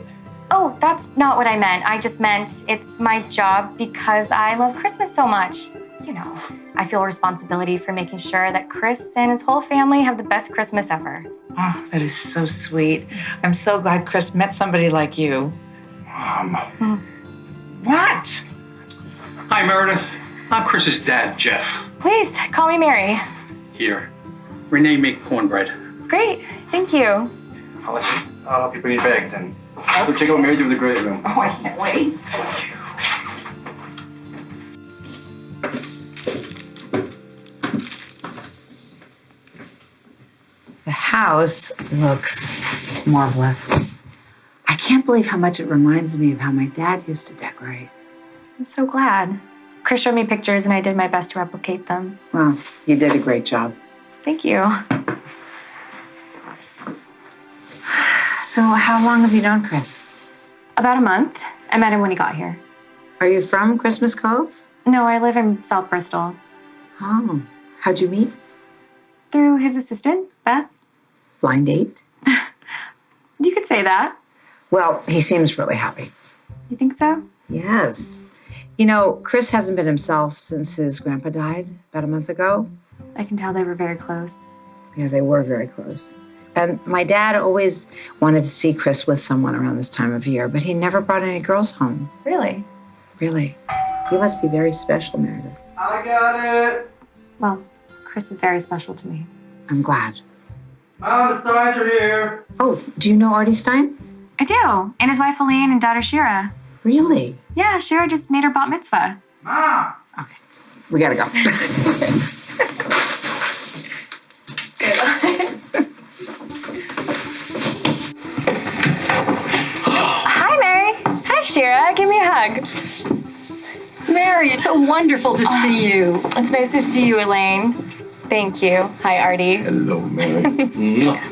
Oh, that's not what I meant. I just meant it's my job because I love Christmas so much. You know, I feel a responsibility for making sure that Chris and his whole family have the best Christmas ever. Oh, that is so sweet. I'm so glad Chris met somebody like you. Mom. What? Hi, Meredith. I'm Chris's dad, Jeff. Please, call me Mary. Here. Renee make cornbread. Great, thank you. I'll help you put your bags in. Go check out Mary's over the gravy room. Oh, I can't wait. The house looks marvelous. I can't believe how much it reminds me of how my dad used to decorate. I'm so glad. Chris showed me pictures and I did my best to replicate them. Well, you did a great job. Thank you. So how long have you known Chris? About a month. I met him when he got here. Are you from Christmas Cove? No, I live in South Bristol. Oh, how'd you meet? Through his assistant, Beth. Blind date? You could say that. Well, he seems really happy. You think so? Yes. You know, Chris hasn't been himself since his grandpa died about a month ago. I can tell they were very close. Yeah, they were very close. And my dad always wanted to see Chris with someone around this time of year, but he never brought any girls home. Really? Really. You must be very special, Meredith. I got it. Well, Chris is very special to me. I'm glad. Mom, the Steins are here. Oh, do you know Artie Stein? I do. And his wife Elaine and daughter Shira. Really? Yeah, Shira just made her bat mitzvah. Mom. Okay, we gotta go. Hi, Mary. Hi, Shira. Give me a hug. Mary, it's so wonderful to see you. It's nice to see you, Elaine. Thank you. Hi, Artie. Hello, Mary.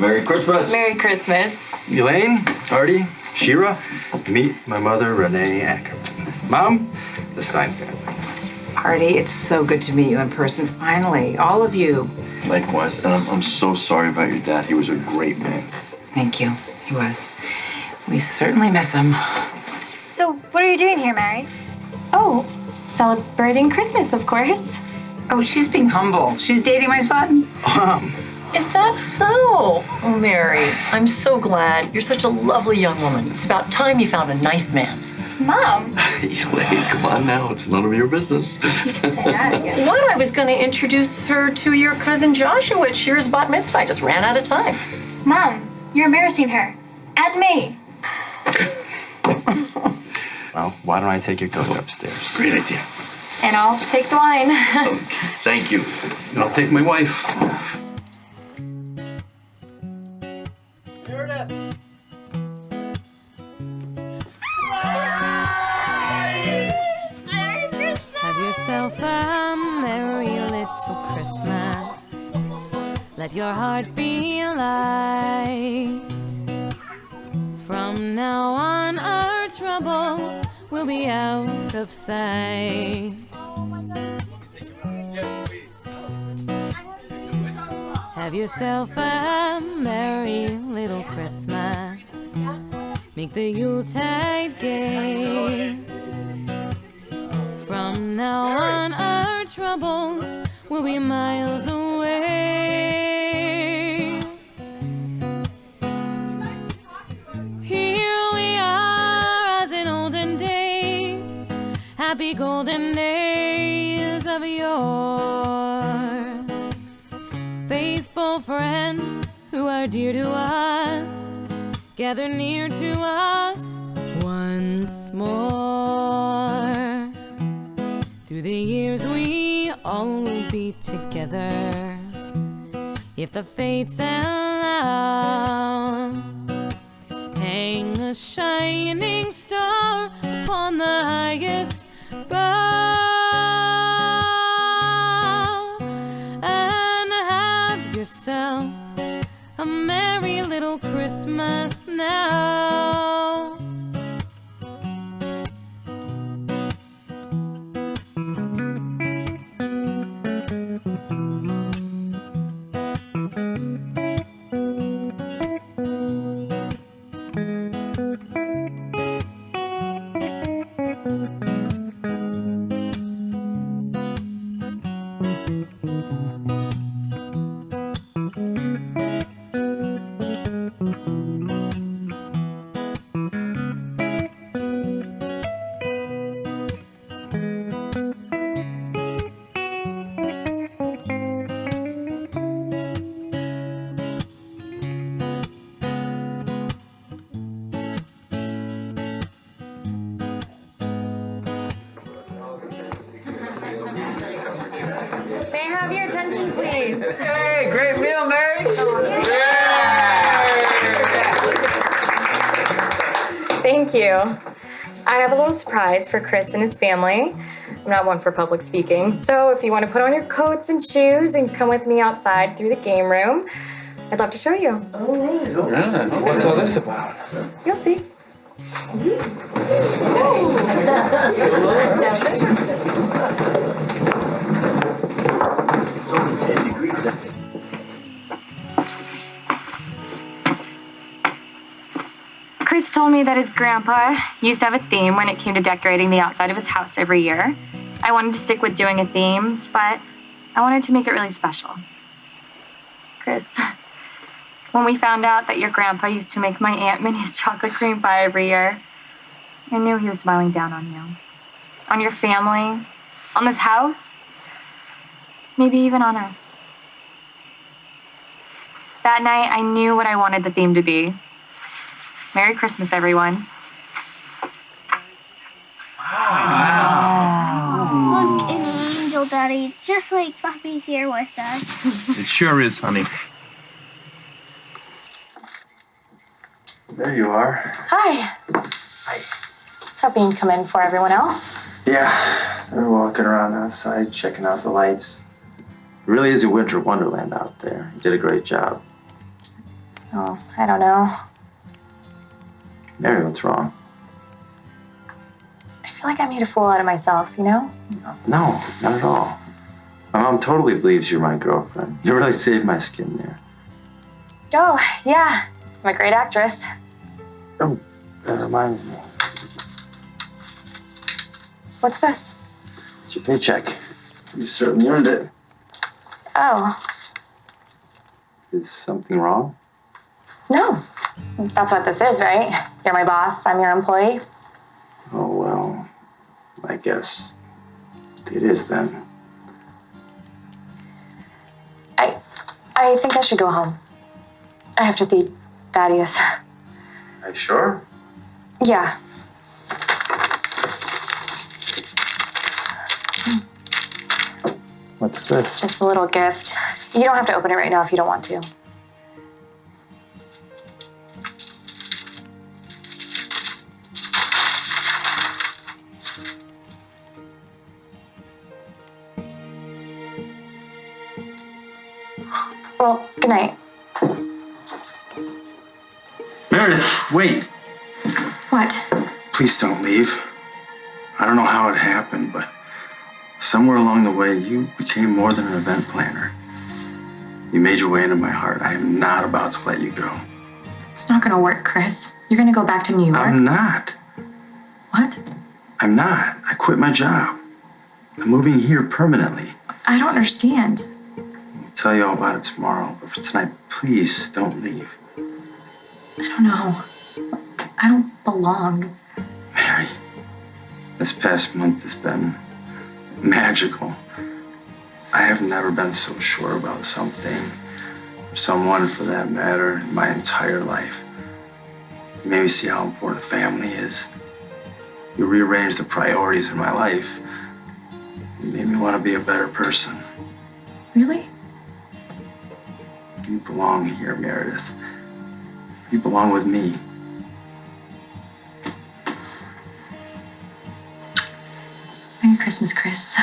Merry Christmas. Merry Christmas. Elaine, Artie, Shira, meet my mother, Renee Ackerman. Mom, the Stein family. Artie, it's so good to meet you in person, finally. All of you. Likewise, and I'm so sorry about your dad. He was a great man. Thank you. He was. We certainly miss him. So, what are you doing here, Mary? Oh, celebrating Christmas, of course. Oh, she's being humble. She's dating my son. Is that so? Oh, Mary, I'm so glad. You're such a lovely young woman. It's about time you found a nice man. Mom. Elaine, come on now. It's none of your business. What? I was going to introduce her to your cousin Joshua at Shira's bat mitzvah. I just ran out of time. Mom, you're embarrassing her. And me. Well, why don't I take your goats upstairs? Great idea. And I'll take the wine. Thank you. And I'll take my wife. Have yourself a merry little Christmas. Let your heart be light. From now on, our troubles will be out of sight. Have yourself a merry little Christmas. Make the Yuletide gay. From now on, our troubles will be miles away. Here we are as in olden days, happy golden days of yore. Faithful friends who are dear to us, gather near to us once more. Through the years we all will be together, if the fates allow. Hang a shining star upon the highest bough, and have yourself a merry little Christmas now. May I have your attention, please? Hey, great meal, Mary. Thank you. I have a little surprise for Chris and his family. I'm not one for public speaking, so if you want to put on your coats and shoes and come with me outside through the game room, I'd love to show you. All right. What's all this about? You'll see. Sounds interesting. It's only 10 degrees out there. Chris told me that his grandpa used to have a theme when it came to decorating the outside of his house every year. I wanted to stick with doing a theme, but I wanted to make it really special. Chris, when we found out that your grandpa used to make my Aunt Minnie's chocolate cream pie every year, I knew he was smiling down on you, on your family, on this house, maybe even on us. That night, I knew what I wanted the theme to be. Merry Christmas, everyone. Look, an angel, Daddy. Just like Papi's here with us. It sure is, honey. There you are. Hi. I was hoping you'd come in before everyone else. Yeah, they're walking around outside checking out the lights. really is a winter wonderland out there. You did a great job. Oh, I don't know. Mary, what's wrong? I feel like I made a fool out of myself, you know? No, not at all. My mom totally believes you're my girlfriend. You really saved my skin there. Oh, yeah. I'm a great actress. Oh, that reminds me. What's this? It's your paycheck. You certainly earned it. Oh, Is something wrong? no. That's what this is, right? You're my boss, I'm your employee. Oh, well, I guess it is then. I think I should go home. I have to feed Thaddeus. Are you sure? Yeah. What's this? Just a little gift. You don't have to open it right now if you don't want to. Well, good night. Meredith, wait. What? Please don't leave. I don't know how it happened, but somewhere along the way, you became more than an event planner. You made your way into my heart. I am not about to let you go. It's not gonna work, Chris. You're gonna go back to New York. I'm not. What? I'm not. I quit my job. I'm moving here permanently. I don't understand. I'll tell you all about it tomorrow, but for tonight, please don't leave. I don't know. I don't belong. Mary, this past month has been magical. I have never been so sure about something, or someone for that matter, in my entire life. You made me see how important family is. You rearranged the priorities in my life. You made me want to be a better person. Really? You belong here, Meredith. You belong with me. Merry Christmas, Chris.